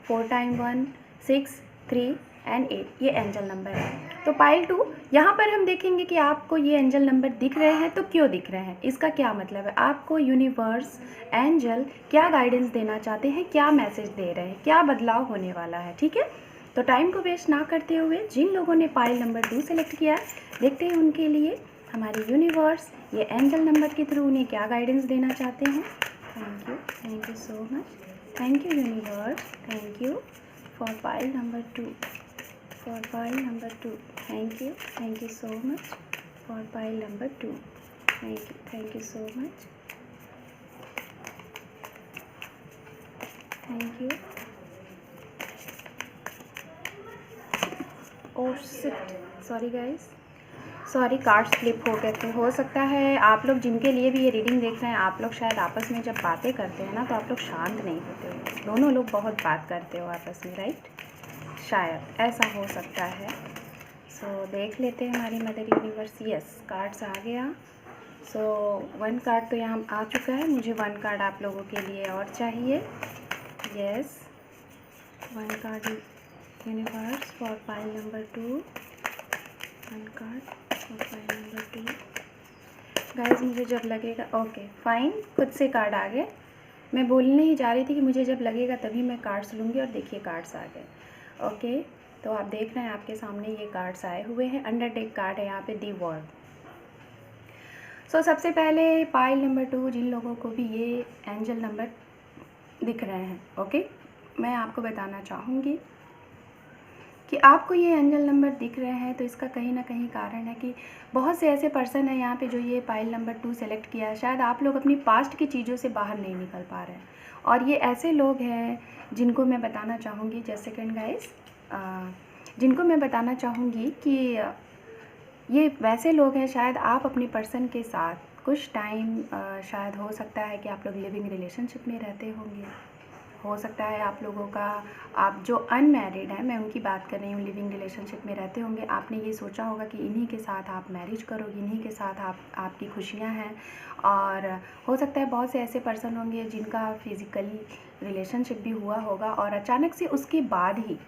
Speaker 1: 4 टाइम 1 6 3 एंड 8 ये एंजल नंबर है। तो पाइल 2 यहाँ पर हम देखेंगे कि आपको ये एंजल नंबर दिख रहे हैं तो क्यों दिख रहे हैं, इसका क्या मतलब है, आपको यूनिवर्स, एंजल क्या गाइडेंस देना चाहते हैं, क्या मैसेज दे रहे हैं, क्या बदलाव होने वाला है। ठीक है, तो टाइम को वेस्ट ना करते हुए जिन लोगों ने पाइल नंबर 2 सेलेक्ट किया है, देखते हैं उनके लिए हमारे यूनिवर्स ये एंजल नंबर के थ्रू उन्हें क्या गाइडेंस देना चाहते हैं। Thank you so much, thank you universe, thank you for pile number 2, for pile number 2, thank you so much for pile number 2, thank you so much, thank you। oh shit, sorry guys, sorry cards flip हो गए थे। हो सकता है आप लोग जिनके लिए भी ये रीडिंग देख रहे हैं, आप लोग शायद आपस में जब बातें करते हैं ना तो आप लोग शांत नहीं होते हो, दोनों लोग बहुत बात करते हो आपस में, राइट? शायद ऐसा हो सकता है। सो देख लेते हैं हमारी मदर यूनिवर्स। यस, कार्ड्स आ गया। सो 1 कार्ड तो यहाँ आ चुका है, मुझे 1 कार्ड आप लोगों के लिए और चाहिए। Yes, 1 card universe for pile number 2, 1 card for pile number 2। Guys मुझे जब लगेगा, ओके फाइन, खुद से कार्ड आ गए। मैं बोलने ही जा रही थी कि मुझे जब लगेगा तभी मैं कार्ड्स लूँगी, और देखिए कार्ड्स आ गए। ओके, तो आप देख रहे हैं आपके सामने ये कार्ड्स आए हुए हैं। अंडर डेक कार्ड है यहाँ पे दी वर्ल्ड। सो सबसे पहले पाइल नंबर 2 जिन लोगों को भी ये एंजल नंबर दिख रहे हैं, ओके, मैं आपको बताना चाहूँगी कि आपको ये एंजल नंबर दिख रहे हैं तो इसका कहीं ना कहीं कारण है कि बहुत से ऐसे पर्सन हैं यहाँ पे जो ये पाइल नंबर 2 सेलेक्ट किया है। शायद आप लोग अपनी पास्ट की चीज़ों से बाहर नहीं निकल पा रहे हैं, और ये ऐसे लोग हैं जिनको मैं बताना चाहूँगी, जस्ट सेकंड गाइस, जिनको मैं बताना चाहूँगी कि ये वैसे लोग हैं, शायद आप अपने पर्सन के साथ कुछ टाइम, शायद हो सकता है कि आप लोग लिविंग रिलेशनशिप में रहते होंगे, हो सकता है आप लोगों का, आप जो अनमैरिड हैं, मैं उनकी बात कर रही हूँ, लिविंग रिलेशनशिप में रहते होंगे। आपने ये सोचा होगा कि इन्हीं के साथ आप मैरिज करोगे, इन्हीं के साथ आपकी खुशियाँ हैं। और हो सकता है बहुत से ऐसे पर्सन होंगे जिनका फिज़िकली रिलेशनशिप भी हुआ होगा, और अचानक से उसके बाद ही,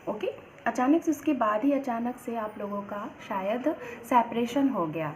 Speaker 1: ओके, अचानक से उसके बाद ही अचानक से आप लोगों का शायद सेपरेशन हो गया।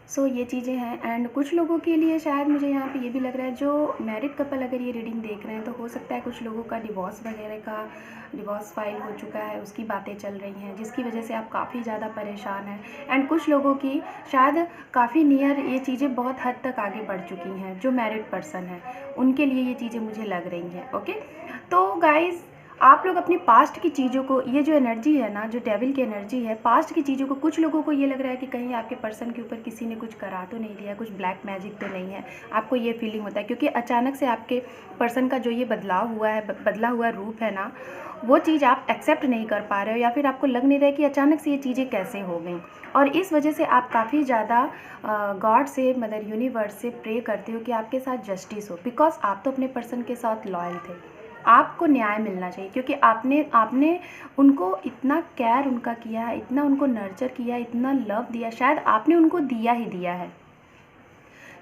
Speaker 1: सो ये चीज़ें हैं। एंड कुछ लोगों के लिए शायद मुझे यहाँ पे ये भी लग रहा है, जो मैरिड कपल अगर ये रीडिंग देख रहे हैं तो हो सकता है कुछ लोगों का डिवोर्स वगैरह का, डिवोर्स फाइल हो चुका है, उसकी बातें चल रही हैं जिसकी वजह से आप काफ़ी ज़्यादा परेशान हैं। एंड कुछ लोगों की शायद काफ़ी नियर ये चीज़ें बहुत हद तक आगे बढ़ चुकी हैं, जो मैरिड पर्सन हैं उनके लिए ये चीज़ें मुझे लग रही हैं। ओके, तो गाइज़ आप लोग अपनी पास्ट की चीज़ों को, ये जो एनर्जी है ना, जो डेविल की एनर्जी है, पास्ट की चीज़ों को, कुछ लोगों को ये लग रहा है कि कहीं आपके पर्सन के ऊपर किसी ने कुछ करा तो नहीं दिया, कुछ ब्लैक मैजिक तो नहीं है, आपको ये फीलिंग होता है क्योंकि अचानक से आपके पर्सन का जो ये बदलाव हुआ है, बदला हुआ रूप है ना, वो चीज़ आप एक्सेप्ट नहीं कर पा रहे हो, या फिर आपको लग नहीं रहा है कि अचानक से ये चीज़ें कैसे हो गई। और इस वजह से आप काफ़ी ज़्यादा गॉड से, मदर यूनिवर्स से प्रे करते हो कि आपके साथ जस्टिस हो, बिकॉज आप तो अपने पर्सन के साथ लॉयल थे, आपको न्याय मिलना चाहिए, क्योंकि आपने उनको इतना केयर उनका किया है, इतना उनको नर्चर किया, इतना लव दिया, शायद आपने उनको दिया ही दिया है।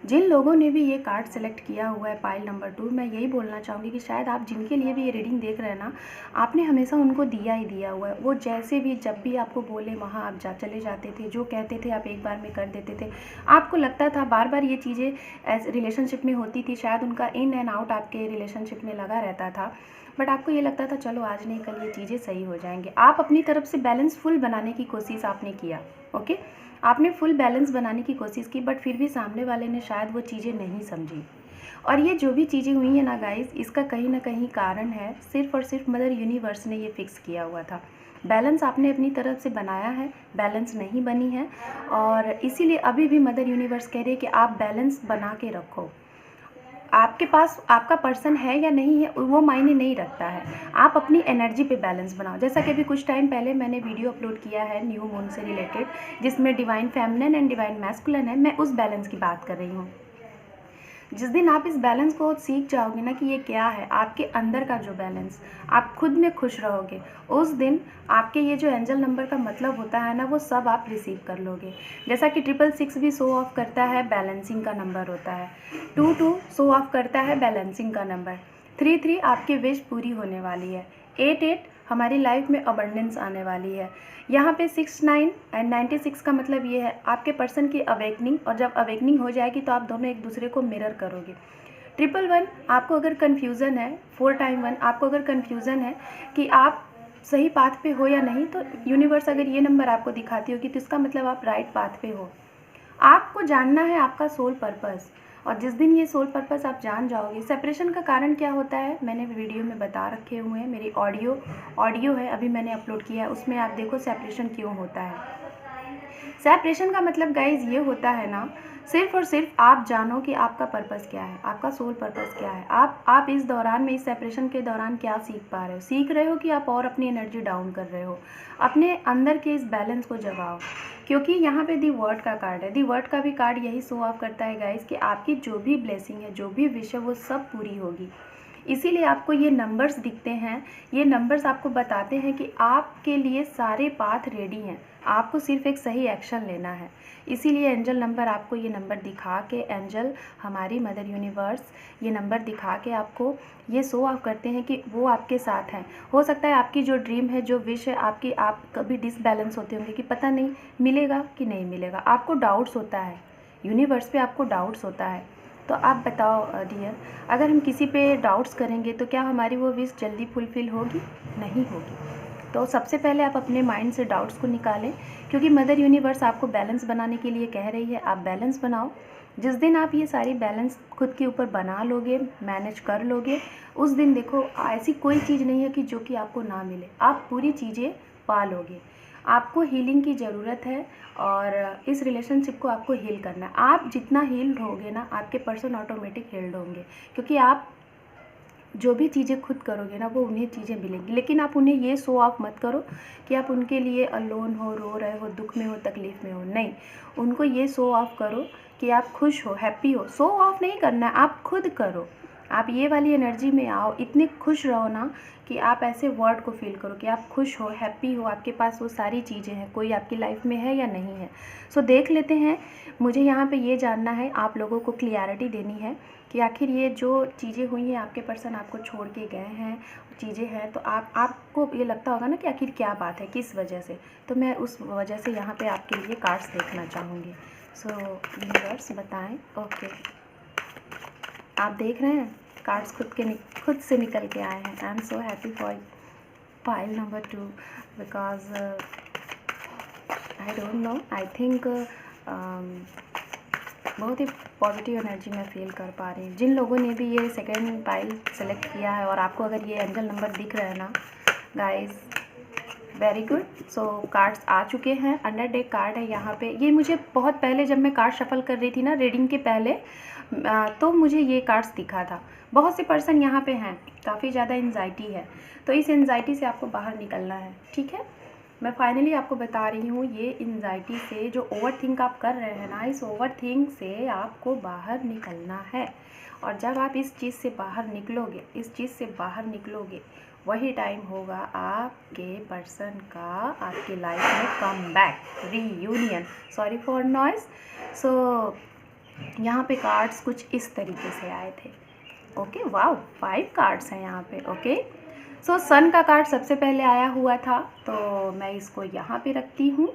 Speaker 1: जिन लोगों ने भी ये कार्ड सेलेक्ट किया हुआ है पाइल नंबर 2, मैं यही बोलना चाहूँगी कि शायद आप जिनके लिए भी ये रीडिंग देख रहे हैं ना, आपने हमेशा उनको दिया ही दिया हुआ है। वो जैसे भी जब भी आपको बोले वहाँ आप चले जाते थे, जो कहते थे आप एक बार में कर देते थे। आपको लगता था बार बार ये चीज़ें एज रिलेशनशिप में होती थी, शायद उनका इन एंड आउट आपके रिलेशनशिप में लगा रहता था, बट आपको ये लगता था चलो आज नहीं कल ये चीज़ें सही हो जाएंगे। आप अपनी तरफ से बैलेंस फुल बनाने की कोशिश आपने किया, ओके, आपने फुल बैलेंस बनाने की कोशिश की, बट फिर भी सामने वाले ने शायद वो चीज़ें नहीं समझी। और ये जो भी चीज़ें हुई हैं ना गाइस, इसका कहीं ना कहीं कारण है सिर्फ और सिर्फ मदर यूनिवर्स ने ये फिक्स किया हुआ था। बैलेंस आपने अपनी तरफ से बनाया है, बैलेंस नहीं बनी है, और इसीलिए अभी भी मदर यूनिवर्स कह रही है कि आप बैलेंस बना के रखो। आपके पास आपका पर्सन है या नहीं है वो मायने नहीं रखता है, आप अपनी एनर्जी पे बैलेंस बनाओ। जैसा कि अभी कुछ टाइम पहले मैंने वीडियो अपलोड किया है न्यू मून से रिलेटेड, जिसमें divine feminine and divine masculine है, मैं उस बैलेंस की बात कर रही हूँ। जिस दिन आप इस बैलेंस को सीख जाओगे ना कि ये क्या है, आपके अंदर का जो बैलेंस, आप खुद में खुश रहोगे, उस दिन आपके ये जो एंजल नंबर का मतलब होता है ना, वो सब आप रिसीव कर लोगे। जैसा कि 666 भी शो ऑफ करता है बैलेंसिंग का नंबर होता है, 22 शो ऑफ करता है बैलेंसिंग का नंबर, 33 आपकी विश पूरी होने वाली है, 88 हमारी लाइफ में अबंडेंस आने वाली है। यहाँ पे 69 एंड 96 का मतलब ये है आपके पर्सन की अवेकनिंग, और जब अवेकनिंग हो जाएगी तो आप दोनों एक दूसरे को मिरर करोगे। 111 आपको अगर कन्फ्यूज़न है, 4 टाइम 1 आपको अगर कन्फ्यूज़न है कि आप सही पाथ पे हो या नहीं, तो यूनिवर्स अगर ये नंबर आपको दिखाती होगी तो इसका मतलब आप राइट पाथ पे हो। आपको जानना है आपका सोल पर्पस, और जिस दिन ये सोल पर्पस आप जान जाओगे, सेपरेशन का कारण क्या होता है मैंने वीडियो में बता रखे हुए हैं, मेरी ऑडियो है अभी मैंने अपलोड किया है, उसमें आप देखो सेपरेशन क्यों होता है। सेपरेशन का मतलब गाइज ये होता है ना, सिर्फ और सिर्फ आप जानो कि आपका पर्पस क्या है, आपका सोल पर्पस क्या है। आप इस दौरान में, इस सेपरेशन के दौरान क्या सीख पा रहे हो, सीख रहे हो कि आप और अपनी एनर्जी डाउन कर रहे हो। अपने अंदर के इस बैलेंस को जगाओ, क्योंकि यहाँ पे दी वर्ड का कार्ड है, दी वर्ड का भी कार्ड यही शो ऑफ करता है गाइज कि आपकी जो भी ब्लेसिंग है, जो भी विश है, वो सब पूरी होगी। इसीलिए आपको ये नंबर्स दिखते हैं, ये नंबर्स आपको बताते हैं कि आपके लिए सारे पाथ रेडी हैं, आपको सिर्फ एक सही एक्शन लेना है। इसीलिए एंजल नंबर आपको ये नंबर दिखा के, एंजल हमारी मदर यूनिवर्स ये नंबर दिखा के आपको ये शो ऑफ करते हैं कि वो आपके साथ हैं। हो सकता है आपकी जो ड्रीम है, जो विश है आपकी, आप कभी डिसबैलेंस होते होंगे कि पता नहीं मिलेगा कि नहीं मिलेगा, आपको डाउट्स होता है, यूनिवर्स पे आपको डाउट्स होता है। तो आप बताओ डियर, अगर हम किसी पे डाउट्स करेंगे तो क्या हमारी वो विश जल्दी फुलफ़िल होगी? नहीं होगी। तो सबसे पहले आप अपने माइंड से डाउट्स को निकालें, क्योंकि मदर यूनिवर्स आपको बैलेंस बनाने के लिए कह रही है, आप बैलेंस बनाओ। जिस दिन आप ये सारी बैलेंस खुद के ऊपर बना लोगे, मैनेज कर लोगे, उस दिन देखो ऐसी कोई चीज़ नहीं है कि जो कि आपको ना मिले, आप पूरी चीज़ें पा लोगे। आपको हीलिंग की ज़रूरत है, और इस रिलेशनशिप को आपको हील करना है। आप जितना हील्ड होगे ना, आपके पर्सन ऑटोमेटिक हील्ड होंगे, क्योंकि आप जो भी चीज़ें खुद करोगे ना, वो उन्हें चीज़ें मिलेंगी। लेकिन आप उन्हें ये शो ऑफ मत करो कि आप उनके लिए अलोन हो, रो रहे हो, दुख में हो, तकलीफ़ में हो, नहीं, उनको ये शो ऑफ करो कि आप खुश हो, हैप्पी हो। शो ऑफ नहीं करना है, आप खुद करो, आप ये वाली एनर्जी में आओ, इतने खुश रहो ना कि आप ऐसे वर्ड को फील करो कि आप खुश हो, हैप्पी हो, आपके पास वो सारी चीज़ें हैं, कोई आपकी लाइफ में है या नहीं है। सो देख लेते हैं, मुझे यहाँ पे ये जानना है, आप लोगों को क्लियरिटी देनी है कि आखिर ये जो चीज़ें हुई हैं, आपके पर्सन आपको छोड़ के गए हैं, चीज़ें हैं, तो आपको ये लगता होगा ना कि आखिर क्या बात है, किस वजह से। तो मैं उस वजह से यहाँ पे आपके लिए कार्ड्स देखना चाहूँगी। सो यूनिवर्स बताएं। ओके, आप देख रहे हैं कार्ड्स खुद से निकल के आए हैं। आई am so happy for pile number 2 because I don't know, I think बहुत ही पॉजिटिव एनर्जी मैं फील कर पा रही हूँ। जिन लोगों ने भी ये सेकेंड पाइल सेलेक्ट किया है और आपको अगर ये एंजल नंबर दिख रहा है ना गाइस, वेरी गुड। सो कार्ड्स आ चुके हैं, अंडर डेक कार्ड है यहाँ पे। ये मुझे बहुत पहले जब मैं कार्ड शफल कर रही थी ना रीडिंग के पहले, तो मुझे ये कार्ड्स दिखा था। बहुत से पर्सन यहाँ पे हैं, काफ़ी ज़्यादा एंजाइटी है, तो इस एंजाइटी से आपको बाहर निकलना है, ठीक है। मैं फाइनली आपको बता रही हूँ, ये एंजाइटी से जो ओवर थिंक आप कर रहे हैं ना, इस ओवर थिंक से आपको बाहर निकलना है। और जब आप इस चीज़ से बाहर निकलोगे, इस चीज़ से बाहर निकलोगे, वही टाइम होगा आपके पर्सन का आपके लाइफ में come back, reunion. Sorry for noise. So यहाँ पे कार्ड्स कुछ इस तरीके से आए थे। ओके, वाओ, 5 कार्ड्स हैं यहाँ पे। ओके, सो सन का कार्ड सबसे पहले आया हुआ था, तो मैं इसको यहाँ पे रखती हूँ।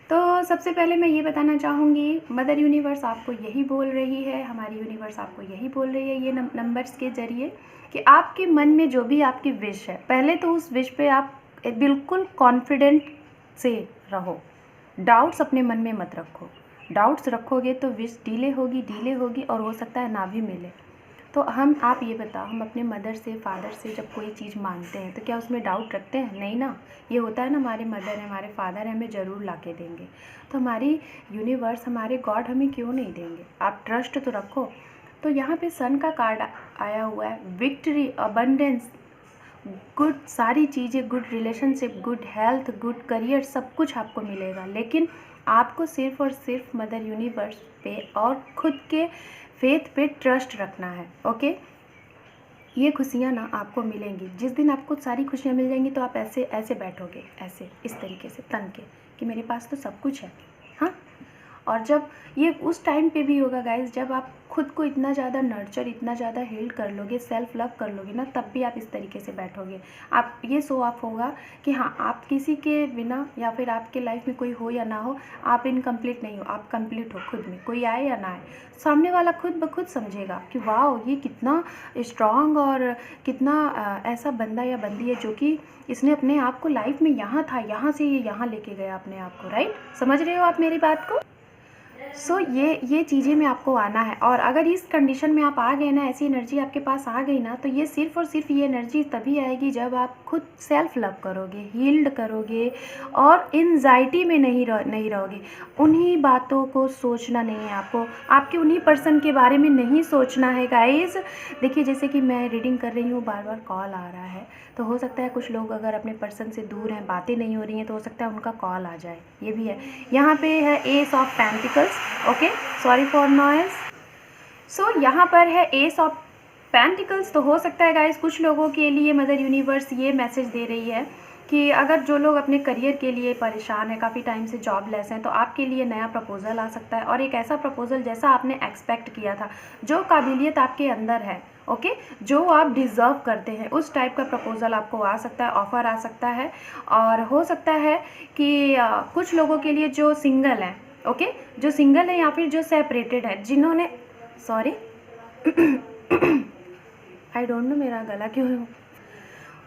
Speaker 1: तो सबसे पहले मैं ये बताना चाहूँगी, मदर यूनिवर्स आपको यही बोल रही है, हमारी यूनिवर्स आपको यही बोल रही है ये नंबर्स के ज़रिए, कि आपके मन में जो भी आपकी विश है, पहले तो उस विश पे आप बिल्कुल कॉन्फिडेंट से रहो। डाउट्स अपने मन में मत रखो। डाउट्स रखोगे तो विश डिले होगी और हो सकता है ना भी मिले। तो आप ये बताओ, हम अपने मदर से, फादर से जब कोई चीज़ मांगते हैं तो क्या उसमें डाउट रखते हैं? नहीं ना। ये होता है ना, हमारे मदर है, हमारे फादर है, हमें ज़रूर ला के देंगे। तो हमारी यूनिवर्स, हमारे गॉड हमें क्यों नहीं देंगे? आप ट्रस्ट तो रखो। तो यहाँ पे सन का कार्ड आया हुआ है, विक्ट्री, अबंडेंस, गुड, सारी चीज़ें, good relationship, good health, good career, सब कुछ आपको मिलेगा। लेकिन आपको सिर्फ़ और सिर्फ मदर यूनिवर्स पे और ख़ुद के फेथ पे ट्रस्ट रखना है। ओके, ये खुशियाँ ना आपको मिलेंगी। जिस दिन आपको सारी खुशियाँ मिल जाएंगी तो आप ऐसे ऐसे बैठोगे, ऐसे इस तरीके से तन के, कि मेरे पास तो सब कुछ है। हाँ, और जब ये उस टाइम पे भी होगा गाइस, जब आप खुद को इतना ज़्यादा नर्चर, इतना ज़्यादा हील कर लोगे, सेल्फ लव कर लोगे ना, तब भी आप इस तरीके से बैठोगे। आप ये शो ऑफ होगा कि हाँ, आप किसी के बिना, या फिर आपके लाइफ में कोई हो या ना हो, आप इनकम्प्लीट नहीं हो, आप कंप्लीट हो खुद में। कोई आए या ना आए, सामने वाला खुद ब खुद समझेगा कि वाओ, ये कितना स्ट्रॉन्ग और कितना ऐसा बंदा या बंदी है जो कि इसने अपने आप को लाइफ में यहाँ था, यहाँ से ये यहाँ लेके गया अपने आप को। राइट, समझ रहे हो आप मेरी बात को? सो ये चीज़ें में आपको आना है। और अगर इस कंडीशन में आप आ गए ना, ऐसी एनर्जी आपके पास आ गई ना, तो ये सिर्फ़ और सिर्फ ये एनर्जी तभी आएगी जब आप खुद सेल्फ लव करोगे, हील्ड करोगे और एंजाइटी में नहीं रहोगे। उन्हीं बातों को सोचना नहीं है आपको, आपके उन्हीं पर्सन के बारे में नहीं सोचना है गाइस। देखिए, जैसे कि मैं रीडिंग कर रही हूँ, बार बार कॉल आ रहा है, तो हो सकता है कुछ लोग अगर अपने पर्सन से दूर हैं, बातें नहीं हो रही हैं, तो हो सकता है उनका कॉल आ जाए, ये भी है। यहाँ पे है ace of pentacles. Okay, sorry for noise. So यहाँ पर है एस ऑफ पेंटिकल्स। तो हो सकता है गाइस कुछ लोगों के लिए मदर यूनिवर्स ये मैसेज दे रही है कि अगर जो लोग अपने करियर के लिए परेशान हैं, काफ़ी टाइम से जॉबलेस हैं, तो आपके लिए नया प्रपोज़ल आ सकता है, और एक ऐसा प्रपोज़ल जैसा आपने एक्सपेक्ट किया था, जो काबिलियत आपके अंदर है, ओके, जो आप डिज़र्व करते हैं, उस टाइप का प्रपोज़ल आपको आ सकता है, ऑफ़र आ सकता है। और हो सकता है कि कुछ लोगों के लिए जो सिंगल हैं, ओके, जो सिंगल है या फिर जो सेपरेटेड है, जिन्होंने, सॉरी आई डोंट नो मेरा गला क्यों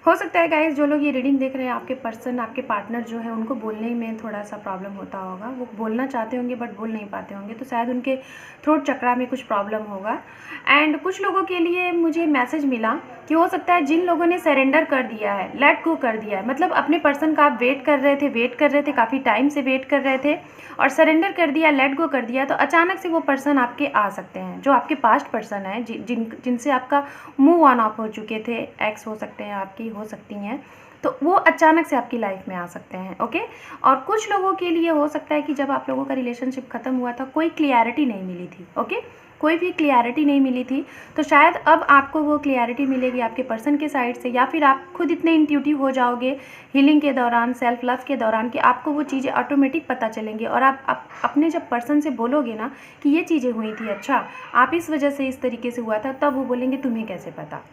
Speaker 1: हो सकता है गाइस जो लोग ये रीडिंग देख रहे हैं, आपके पर्सन, आपके पार्टनर जो है, उनको बोलने में थोड़ा सा प्रॉब्लम होता होगा। वो बोलना चाहते होंगे बट बोल नहीं पाते होंगे, तो शायद उनके थ्रोट चक्रा में कुछ प्रॉब्लम होगा। एंड कुछ लोगों के लिए मुझे मैसेज मिला कि हो सकता है जिन लोगों ने सरेंडर कर दिया है, लेट गो कर दिया है, मतलब अपने पर्सन का आप वेट कर रहे थे, काफ़ी टाइम से वेट कर रहे थे और सरेंडर कर दिया, लेट गो कर दिया, तो अचानक से वो पर्सन आपके आ सकते हैं, जो आपके पास्ट पर्सन है, जिनसे आपका मूव ऑन ऑफ हो चुके थे, एक्स हो सकते हैं, आपकी हो सकती हैं, तो वो अचानक से आपकी लाइफ में आ सकते हैं। ओके, और कुछ लोगों के लिए हो सकता है कि जब आप लोगों का रिलेशनशिप ख़त्म हुआ था, कोई क्लियरिटी नहीं मिली थी, ओके, कोई भी क्लियरिटी नहीं मिली थी, तो शायद अब आपको वो क्लियरिटी मिलेगी आपके पर्सन के साइड से, या फिर आप खुद इतने इंट्यूटिव हो जाओगे हीलिंग के दौरान, सेल्फ लव के दौरान, कि आपको वो चीज़ें ऑटोमेटिक पता चलेंगी। और आप अपने जब पर्सन से बोलोगे ना कि ये चीज़ें हुई थी, अच्छा आप इस वजह से इस तरीके से हुआ था, तब वो बोलेंगे तुम्हें कैसे पता।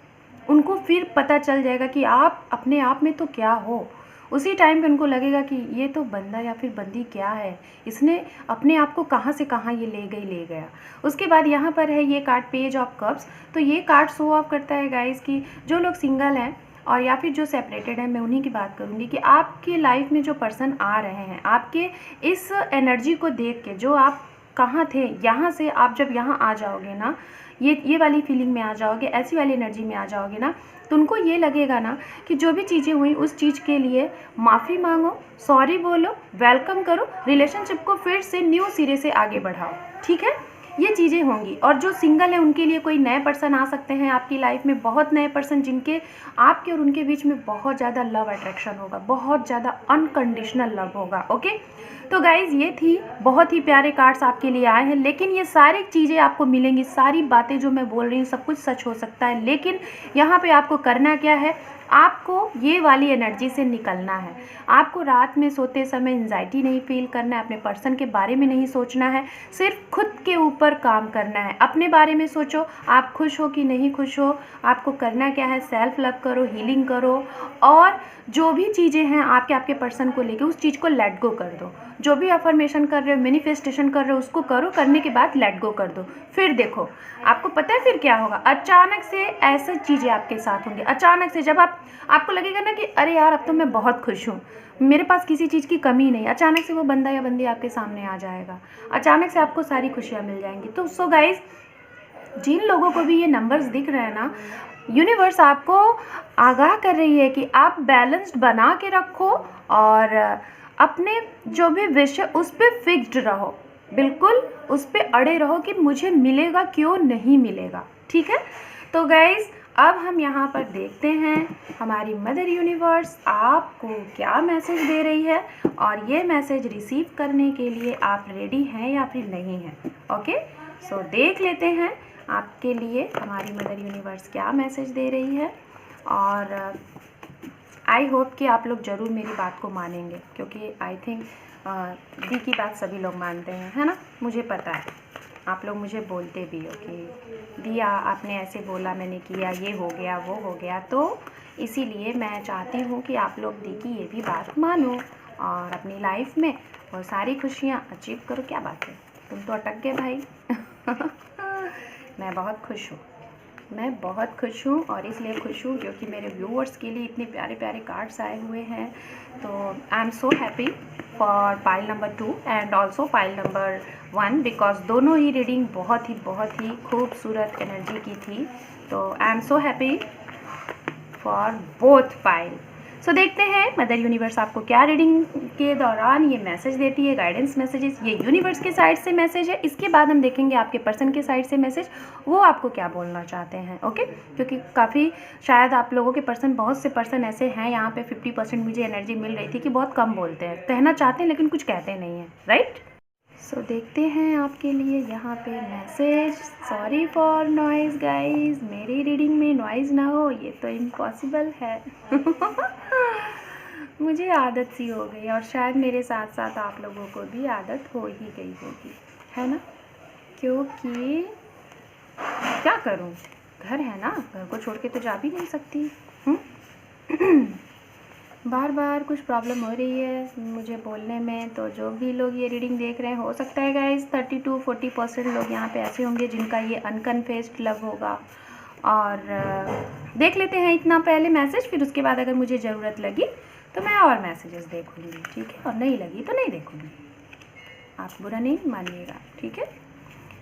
Speaker 1: उनको फिर पता चल जाएगा कि आप अपने आप में तो क्या हो। उसी टाइम पे उनको लगेगा कि ये तो बंदा या फिर बंदी क्या है, इसने अपने आप को कहाँ से कहाँ ये ले गया। उसके बाद यहाँ पर है ये कार्ड पेज ऑफ कप्स। तो ये कार्ड शो ऑफ करता है गाइस कि जो लोग सिंगल हैं और या फिर जो सेपरेटेड है, मैं उन्हीं की बात करूँगी कि आपकी लाइफ में जो पर्सन आ रहे हैं, आपके इस एनर्जी को देख के, जो आप कहाँ थे, यहाँ से आप जब यहाँ आ जाओगे ना, ये वाली फीलिंग में आ जाओगे, ऐसी वाली एनर्जी में आ जाओगे ना, तो उनको ये लगेगा ना कि जो भी चीज़ें हुई उस चीज़ के लिए माफ़ी मांगो, सॉरी बोलो, वेलकम करो, रिलेशनशिप को फिर से न्यू सिरे से आगे बढ़ाओ। ठीक है, ये चीज़ें होंगी। और जो सिंगल है उनके लिए कोई नए पर्सन आ सकते हैं आपकी लाइफ में, बहुत नए पर्सन, जिनके आपके और उनके बीच में बहुत ज़्यादा लव अट्रैक्शन होगा, बहुत ज़्यादा अनकंडीशनल लव होगा। ओके, तो गाइज़ ये थी, बहुत ही प्यारे कार्ड्स आपके लिए आए हैं, लेकिन ये सारी चीज़ें आपको मिलेंगी, सारी बातें जो मैं बोल रही हूँ सब कुछ सच हो सकता है, लेकिन यहाँ पे आपको करना क्या है, आपको ये वाली एनर्जी से निकलना है। आपको रात में सोते समय एंजाइटी नहीं फील करना है, अपने पर्सन के बारे में नहीं सोचना है, सिर्फ खुद के ऊपर काम करना है। अपने बारे में सोचो, आप खुश हो कि नहीं खुश हो, आपको करना क्या है, सेल्फ लव करो, हीलिंग करो, और जो भी चीज़ें हैं आपके पर्सन को लेके उस चीज़ को लेट गो कर दो। जो भी अफर्मेशन कर रहे हो, मैनिफेस्टेशन कर रहे हो, उसको करो, करने के बाद लेट गो कर दो। फिर देखो आपको पता है फिर क्या होगा। अचानक से ऐसी चीज़ें आपके साथ होंगी। अचानक से जब आपको लगेगा ना कि अरे यार अब तो मैं बहुत खुश हूँ, मेरे पास किसी चीज़ की कमी नहीं, अचानक से वो बंदा या बंदी आपके सामने आ जाएगा, अचानक से आपको सारी खुशियाँ मिल जाएंगी। तो सो गाइज, जिन लोगों को भी ये नंबर्स दिख रहे हैं ना, यूनिवर्स आपको आगाह कर रही है कि आप बैलेंस्ड बना के रखो और अपने जो भी विश है उस पर फिक्स्ड रहो, बिल्कुल उस पर अड़े रहो कि मुझे मिलेगा क्यों नहीं मिलेगा। ठीक है, तो गाइज अब हम यहाँ पर देखते हैं हमारी मदर यूनिवर्स आपको क्या मैसेज दे रही है, और ये मैसेज रिसीव करने के लिए आप रेडी हैं या फिर नहीं हैं। ओके, सो देख लेते हैं आपके लिए हमारी मदर यूनिवर्स क्या मैसेज दे रही है। और आई होप कि आप लोग ज़रूर मेरी बात को मानेंगे, क्योंकि आई थिंक दी की बात सभी लोग मानते हैं, है ना। मुझे पता है आप लोग मुझे बोलते भी हो कि दिया आपने ऐसे बोला, मैंने किया, ये हो गया वो हो गया। तो इसीलिए मैं चाहती हूँ कि आप लोग दी की ये भी बात मानो और अपनी लाइफ में वो सारी खुशियाँ अचीव करो। क्या बात है, तुम तो अटक गए भाई। मैं बहुत खुश हूँ, मैं बहुत खुश हूँ, और इसलिए खुश हूँ क्योंकि मेरे व्यूअर्स के लिए इतने प्यारे प्यारे कार्ड्स आए हुए हैं। तो I am so happy for pile number 2 and also pile number 1, because दोनों ही रीडिंग बहुत ही खूबसूरत एनर्जी की थी। तो I am so happy for both pile. So देखते हैं मदर यूनिवर्स आपको क्या रीडिंग के दौरान ये मैसेज देती है, गाइडेंस मैसेजेस। ये यूनिवर्स के साइड से मैसेज है, इसके बाद हम देखेंगे आपके पर्सन के साइड से मैसेज, वो आपको क्या बोलना चाहते हैं। ओके, क्योंकि काफ़ी शायद आप लोगों के पर्सन, बहुत से पर्सन ऐसे हैं यहाँ पे 50% मुझे एनर्जी मिल रही थी कि बहुत कम बोलते हैं, कहना चाहते हैं लेकिन कुछ कहते नहीं हैं, राइट। सो देखते हैं आपके लिए यहाँ पे message. Sorry for noise guys, मेरी रीडिंग में नॉइज़ ना हो ये तो इम्पॉसिबल है। मुझे आदत सी हो गई, और शायद मेरे साथ साथ आप लोगों को भी आदत हो ही गई होगी, है ना। क्योंकि क्या करूँ, घर है ना, घर को छोड़ के तो जा भी नहीं सकती। बार बार कुछ प्रॉब्लम हो रही है मुझे बोलने में। तो जो भी लोग ये रीडिंग देख रहे हैं, हो सकता है गाइस 30-40% लोग यहाँ पे ऐसे होंगे जिनका ये अनकन्फेस्ड लव होगा। और देख लेते हैं इतना पहले मैसेज, फिर उसके बाद अगर मुझे ज़रूरत लगी तो मैं और मैसेजेस देखूँगी, ठीक है, और नहीं लगी तो नहीं देखूँगी, आप बुरा नहीं मानिएगा, ठीक है।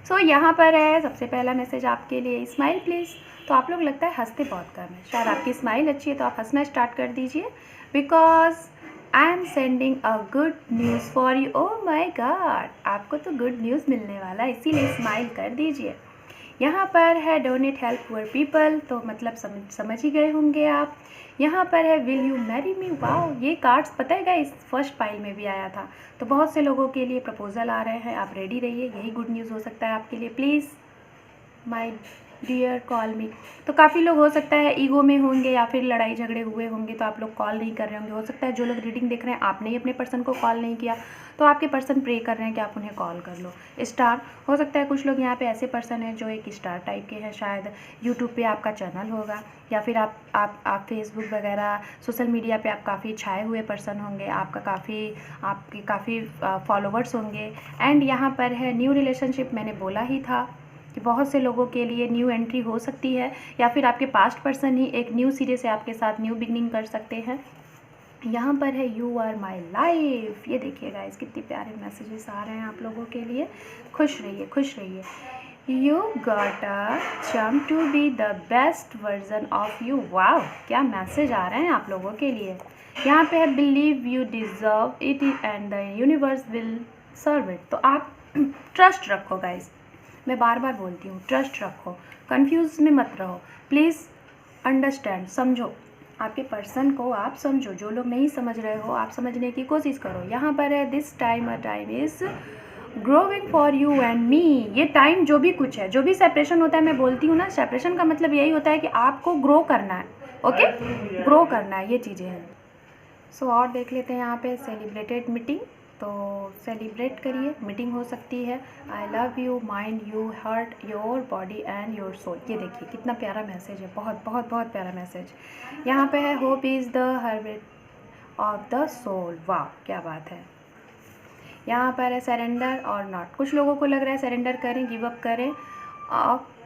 Speaker 1: सो यहाँ पर है सबसे पहला मैसेज आपके लिए, स्माइल प्लीज़। तो आप लोग लगता है हंसते बहुत कम है, शायद आपकी स्माइल अच्छी है तो आप हंसना स्टार्ट कर दीजिए, because I am sending a good news for you. Oh my God, आपको तो गुड न्यूज़ मिलने वाला है, इसीलिए स्माइल कर दीजिए। यहाँ पर है डोनेट हेल्प पुअर पीपल, तो मतलब समझ ही गए होंगे आप। यहाँ पर है will you marry me. Wow, ये कार्ड्स पता है गाइस फर्स्ट पाइल में भी आया था। तो बहुत से लोगों के लिए प्रपोजल आ रहे हैं, आप रेडी रहिए, यही गुड न्यूज़ हो सकता है आपके लिए। Please my dear call me. तो काफ़ी लोग हो सकता है ईगो में होंगे या फिर लड़ाई झगड़े हुए होंगे, तो आप लोग कॉल नहीं कर रहे होंगे। हो सकता है जो लोग रीडिंग देख रहे हैं आपने ही अपने पर्सन को कॉल नहीं किया, तो आपके पर्सन प्रे कर रहे हैं कि आप उन्हें कॉल कर लो। स्टार, हो सकता है कुछ लोग यहाँ पे ऐसे पर्सन हैं जो एक स्टार टाइप के हैं, शायद यूट्यूब पे आपका चैनल होगा, या फिर आप फेसबुक वगैरह सोशल मीडिया पे आप काफ़ी छाए हुए पर्सन होंगे, आपके काफ़ी फॉलोवर्स होंगे। एंड यहाँ पर है न्यू रिलेशनशिप, मैंने बोला ही था कि बहुत से लोगों के लिए न्यू एंट्री हो सकती है, या फिर आपके पास्ट पर्सन ही एक न्यू सिरे से आपके साथ न्यू बिगनिंग कर सकते हैं। यहाँ पर है यू आर माई लाइफ। ये देखिए गाइस कितने प्यारे मैसेजेस आ रहे हैं आप लोगों के लिए। खुश रहिए, खुश रहिए। You got a jump to be the best version of you. Wow, क्या मैसेज आ रहे हैं आप लोगों के लिए। यहाँ पे है believe you deserve it and the universe will serve it. तो आप ट्रस्ट रखो गाइस, मैं बार बार बोलती हूँ, ट्रस्ट रखो, कंफ्यूज में मत रहो, प्लीज़ अंडरस्टैंड, समझो आपके पर्सन को, आप समझो। जो लोग नहीं समझ रहे हो आप समझने की कोशिश करो। यहाँ पर है this time a time is growing for you and me. ये टाइम जो भी कुछ है, जो भी सेपरेशन होता है, मैं बोलती हूँ ना, सेपरेशन का मतलब यही होता है कि आपको ग्रो करना है, ओके, ग्रो करना है, ये चीज़ें हैं। सो और देख लेते हैं यहाँ पे सेलिब्रेटेड मीटिंग। तो सेलिब्रेट करिए, मीटिंग हो सकती है। I love you mind you heart your body and your soul. ये देखिए कितना प्यारा मैसेज है, बहुत बहुत बहुत प्यारा मैसेज। यहाँ पे है hope is the harvest of the soul. वाह क्या बात है। यहाँ पर है सरेंडर और नॉट। कुछ लोगों को लग रहा है सरेंडर करें, गिव अप करें,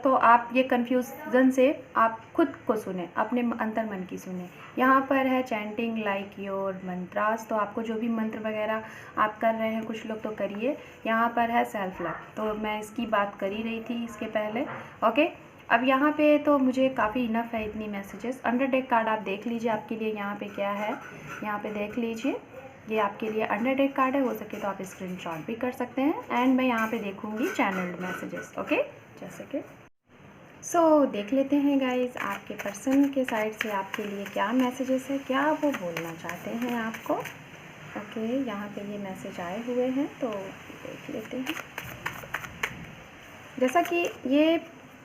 Speaker 1: तो आप ये कन्फ्यूज़न से आप खुद को सुने, अपने अंतर मन की सुने। यहाँ पर है चैंटिंग लाइक योर मंत्रास। तो आपको जो भी मंत्र वगैरह आप कर रहे हैं, कुछ लोग तो करिए। यहाँ पर है सेल्फ लव, तो मैं इसकी बात कर ही रही थी इसके पहले। ओके, अब यहाँ पे तो मुझे काफ़ी इनफ है इतनी मैसेजेस। अंडर डेक कार्ड आप देख लीजिए आपके लिए यहाँ पे क्या है, यहाँ पे देख लीजिए। ये आपके लिए अंडर डेक कार्ड है, हो सके तो आप स्क्रीनशॉट भी कर सकते हैं। एंड मैं यहाँ पे देखूँगी चैनल्ड मैसेजेस। ओके, जैसे कि सो देख लेते हैं गाइज आपके पर्सन के साइड से आपके लिए क्या मैसेजेस है, क्या वो बोलना चाहते हैं आपको। ओके, यहाँ पे ये मैसेज आए हुए हैं तो देख लेते हैं। जैसा कि ये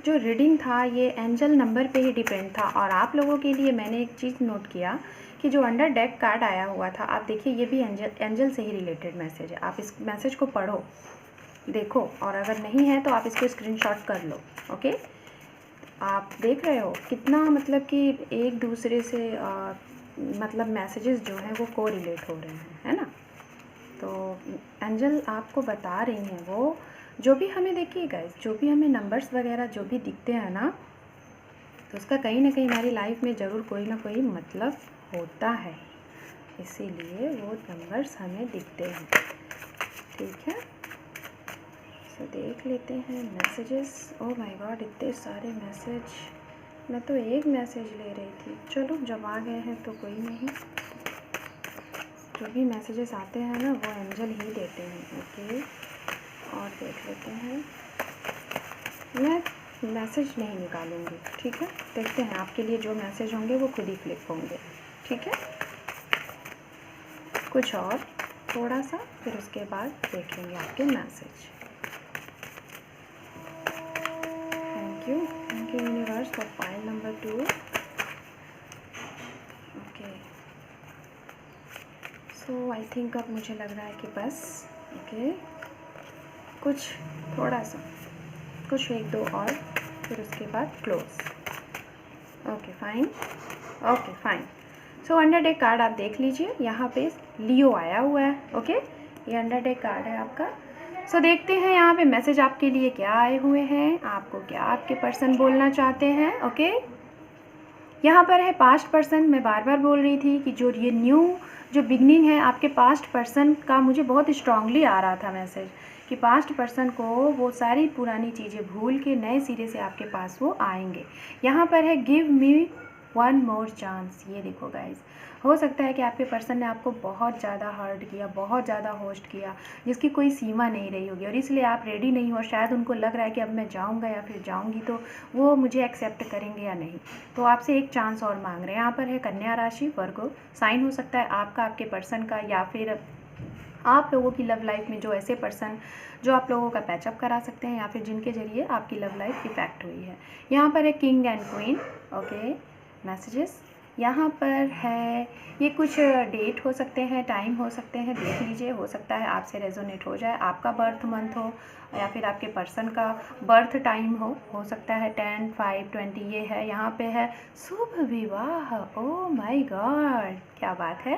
Speaker 1: जो रीडिंग था ये एंजल नंबर पे ही डिपेंड था, और आप लोगों के लिए मैंने एक चीज़ नोट किया कि जो अंडर डेक कार्ड आया हुआ था, आप देखिए ये भी एंजल से ही रिलेटेड मैसेज है। आप इस मैसेज को पढ़ो, देखो, और अगर नहीं है तो आप इसको स्क्रीनशॉट कर लो। ओके, आप देख रहे हो कितना मतलब कि एक दूसरे से मतलब मैसेजेस जो हैं वो को रिलेट हो रहे हैं, है ना। तो एंजल आपको बता रही हैं वो जो भी हमें, देखिए गाइस, जो भी हमें नंबर्स वगैरह जो भी दिखते हैं ना, तो उसका कहीं ना कहीं हमारी लाइफ में ज़रूर कोई ना कोई मतलब होता है, इसीलिए वो नंबर्स हमें दिखते हैं। ठीक है, तो देख लेते हैं मैसेजेस। ओह माय गॉड, इतने सारे मैसेज, मैं तो एक मैसेज ले रही थी। चलो जब आ गए हैं तो कोई नहीं, जो भी मैसेजेस आते हैं ना वो एंजल ही देते हैं। ओके, और देख लेते हैं। मैं मैसेज नहीं निकालूंगी, ठीक है, देखते हैं आपके लिए जो मैसेज होंगे वो खुद ही फ्लिप होंगे। ठीक है, कुछ और थोड़ा सा, फिर उसके बाद देखेंगे आपके message. Thank you universe for file number 2। Okay, so I think अब मुझे लग रहा है कि बस। ओके, कुछ थोड़ा सा, कुछ एक दो और, फिर उसके बाद close. Okay fine, okay fine. So under deck card आप देख लीजिए, यहाँ पे लियो आया हुआ है। ओके, ये अंडर डेक कार्ड है आपका। सो देखते हैं यहाँ पे मैसेज आपके लिए क्या आए हुए हैं, आपको क्या आपके पर्सन बोलना चाहते हैं। ओके, यहाँ पर है पास्ट पर्सन। मैं बार बार बोल रही थी कि जो ये न्यू जो बिगनिंग है आपके पास्ट पर्सन का, मुझे बहुत स्ट्रांगली आ रहा था मैसेज कि पास्ट पर्सन को वो सारी पुरानी चीज़ें भूल के नए सिरे से आपके पास वो आएंगे। यहाँ पर है give me one more chance. ये देखो गाइज, हो सकता है कि आपके पर्सन ने आपको बहुत ज़्यादा हर्ट किया, बहुत ज़्यादा होस्ट किया, जिसकी कोई सीमा नहीं रही होगी, और इसलिए आप रेडी नहीं हो। शायद उनको लग रहा है कि अब मैं जाऊंगा या फिर जाऊंगी तो वो मुझे एक्सेप्ट करेंगे या नहीं, तो आपसे एक चांस और मांग रहे हैं। यहाँ पर है कन्या राशि, वर्गो साइन हो सकता है आपका, आपके पर्सन का, या फिर आप लोगों की लव लाइफ में जो ऐसे पर्सन जो आप लोगों का पैचअप करा सकते हैं, या फिर जिनके ज़रिए आपकी लव लाइफ इफेक्ट हुई है। यहाँ पर है king and queen. Okay, messages यहाँ पर है, ये कुछ डेट हो सकते हैं, टाइम हो सकते हैं, देख लीजिए, हो सकता है आपसे रेजोनेट हो जाए, आपका बर्थ मंथ हो या फिर आपके पर्सन का बर्थ टाइम हो सकता है 10/5/20 ये है। यहाँ पे है शुभ विवाह। ओह माय गॉड, क्या बात है।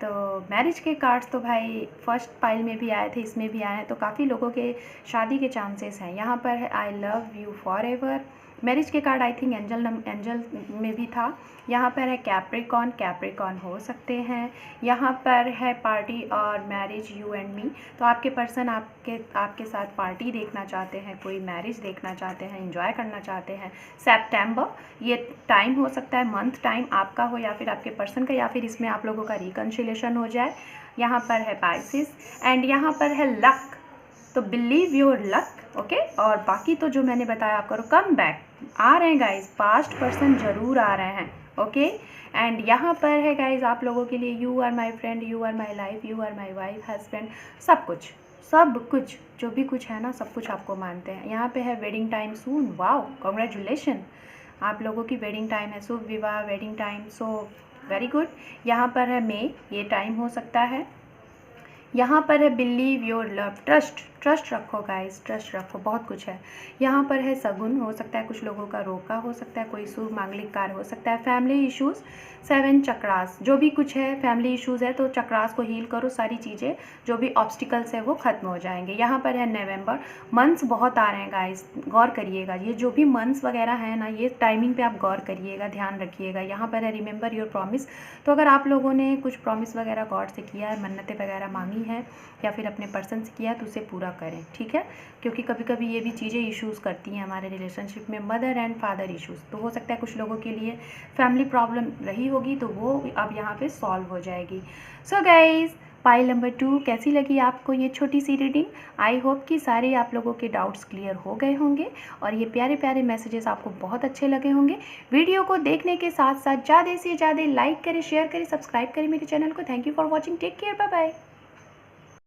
Speaker 1: तो मैरिज के कार्ड्स तो भाई फर्स्ट पाइल में भी आए थे, इसमें भी आए हैं, तो काफ़ी लोगों के शादी के चांसेस हैं। यहाँ पर है I love you for ever. Marriage के कार्ड आई थिंक एंजल में भी था। यहाँ पर है कैप्रिकॉन, कैप्रिकॉन हो सकते हैं। यहाँ पर है पार्टी और मैरिज यू एंड मी। तो आपके पर्सन आपके साथ पार्टी देखना चाहते हैं, कोई मैरिज देखना चाहते हैं, एंजॉय करना चाहते हैं। सेप्टेम्बर ये टाइम हो सकता है, मंथ टाइम आपका हो या फिर आपके पर्सन का, या फिर इसमें आप लोगों का रिकन्सिलेशन हो जाए। यहाँ पर है पाइसिस एंड यहाँ पर है लक, तो बिलीव योर लक। ओके, और बाकी तो जो मैंने बताया आप करो। कम बैक आ रहे हैं गाइज, पास्ट पर्सन ज़रूर आ रहे हैं। ओके, एंड यहाँ पर है गाइज आप लोगों के लिए you are my friend, you are my life, you are my wife, husband, सब कुछ जो भी कुछ है ना, सब कुछ आपको मानते हैं। यहाँ पे है wedding time soon. Wow, congratulation. आप लोगों की वेडिंग टाइम है, शुभ विवाह wedding time, so very good. यहाँ पर है मे, ये टाइम हो सकता है। यहाँ पर है बिलीव योर लव, ट्रस्ट रखो गाइस, ट्रस्ट रखो, बहुत कुछ है। यहाँ पर है सगुन, हो सकता है कुछ लोगों का रोका हो सकता है, कोई शुभ मांगलिक कार्य हो सकता है। फैमिली इश्यूज़, 7 चक्रास, जो भी कुछ है फैमिली इश्यूज़ है तो चक्रास को हील करो, सारी चीज़ें जो भी ऑब्स्टिकल्स है वो ख़त्म हो जाएंगे। यहाँ पर है नवंबर, मंथ्स बहुत आ रहे हैं गाइस, गौर करिएगा, ये जो भी मंथ्स वगैरह है ना, ये टाइमिंग पे आप गौर करिएगा, ध्यान रखिएगा। यहाँ पर है रिमेंबर योर प्रॉमिस, तो अगर आप लोगों ने कुछ प्रॉमिस वगैरह गॉड से किया है, मन्नतें वगैरह मांगी है या फिर अपने पर्सन से किया है तो उसे पूरा करें, ठीक है। क्योंकि कभी कभी ये भी चीज़ें इश्यूज़ करती हैं हमारे रिलेशनशिप में, मदर एंड फादर इश्यूज़, तो हो सकता है कुछ लोगों के लिए फैमिली प्रॉब्लम रही होगी तो वो अब यहाँ पे सॉल्व हो जाएगी। सो गाइज, पाइल नंबर 2 कैसी लगी आपको ये छोटी सी रीडिंग? आई होप कि सारे आप लोगों के डाउट्स क्लियर हो गए होंगे और ये प्यारे प्यारे मैसेजेस आपको बहुत अच्छे लगे होंगे। वीडियो को देखने के साथ साथ ज़्यादा से ज़्यादा लाइक करें, शेयर करें, सब्सक्राइब करें मेरे चैनल को। Thank you for watching, take care, bye bye.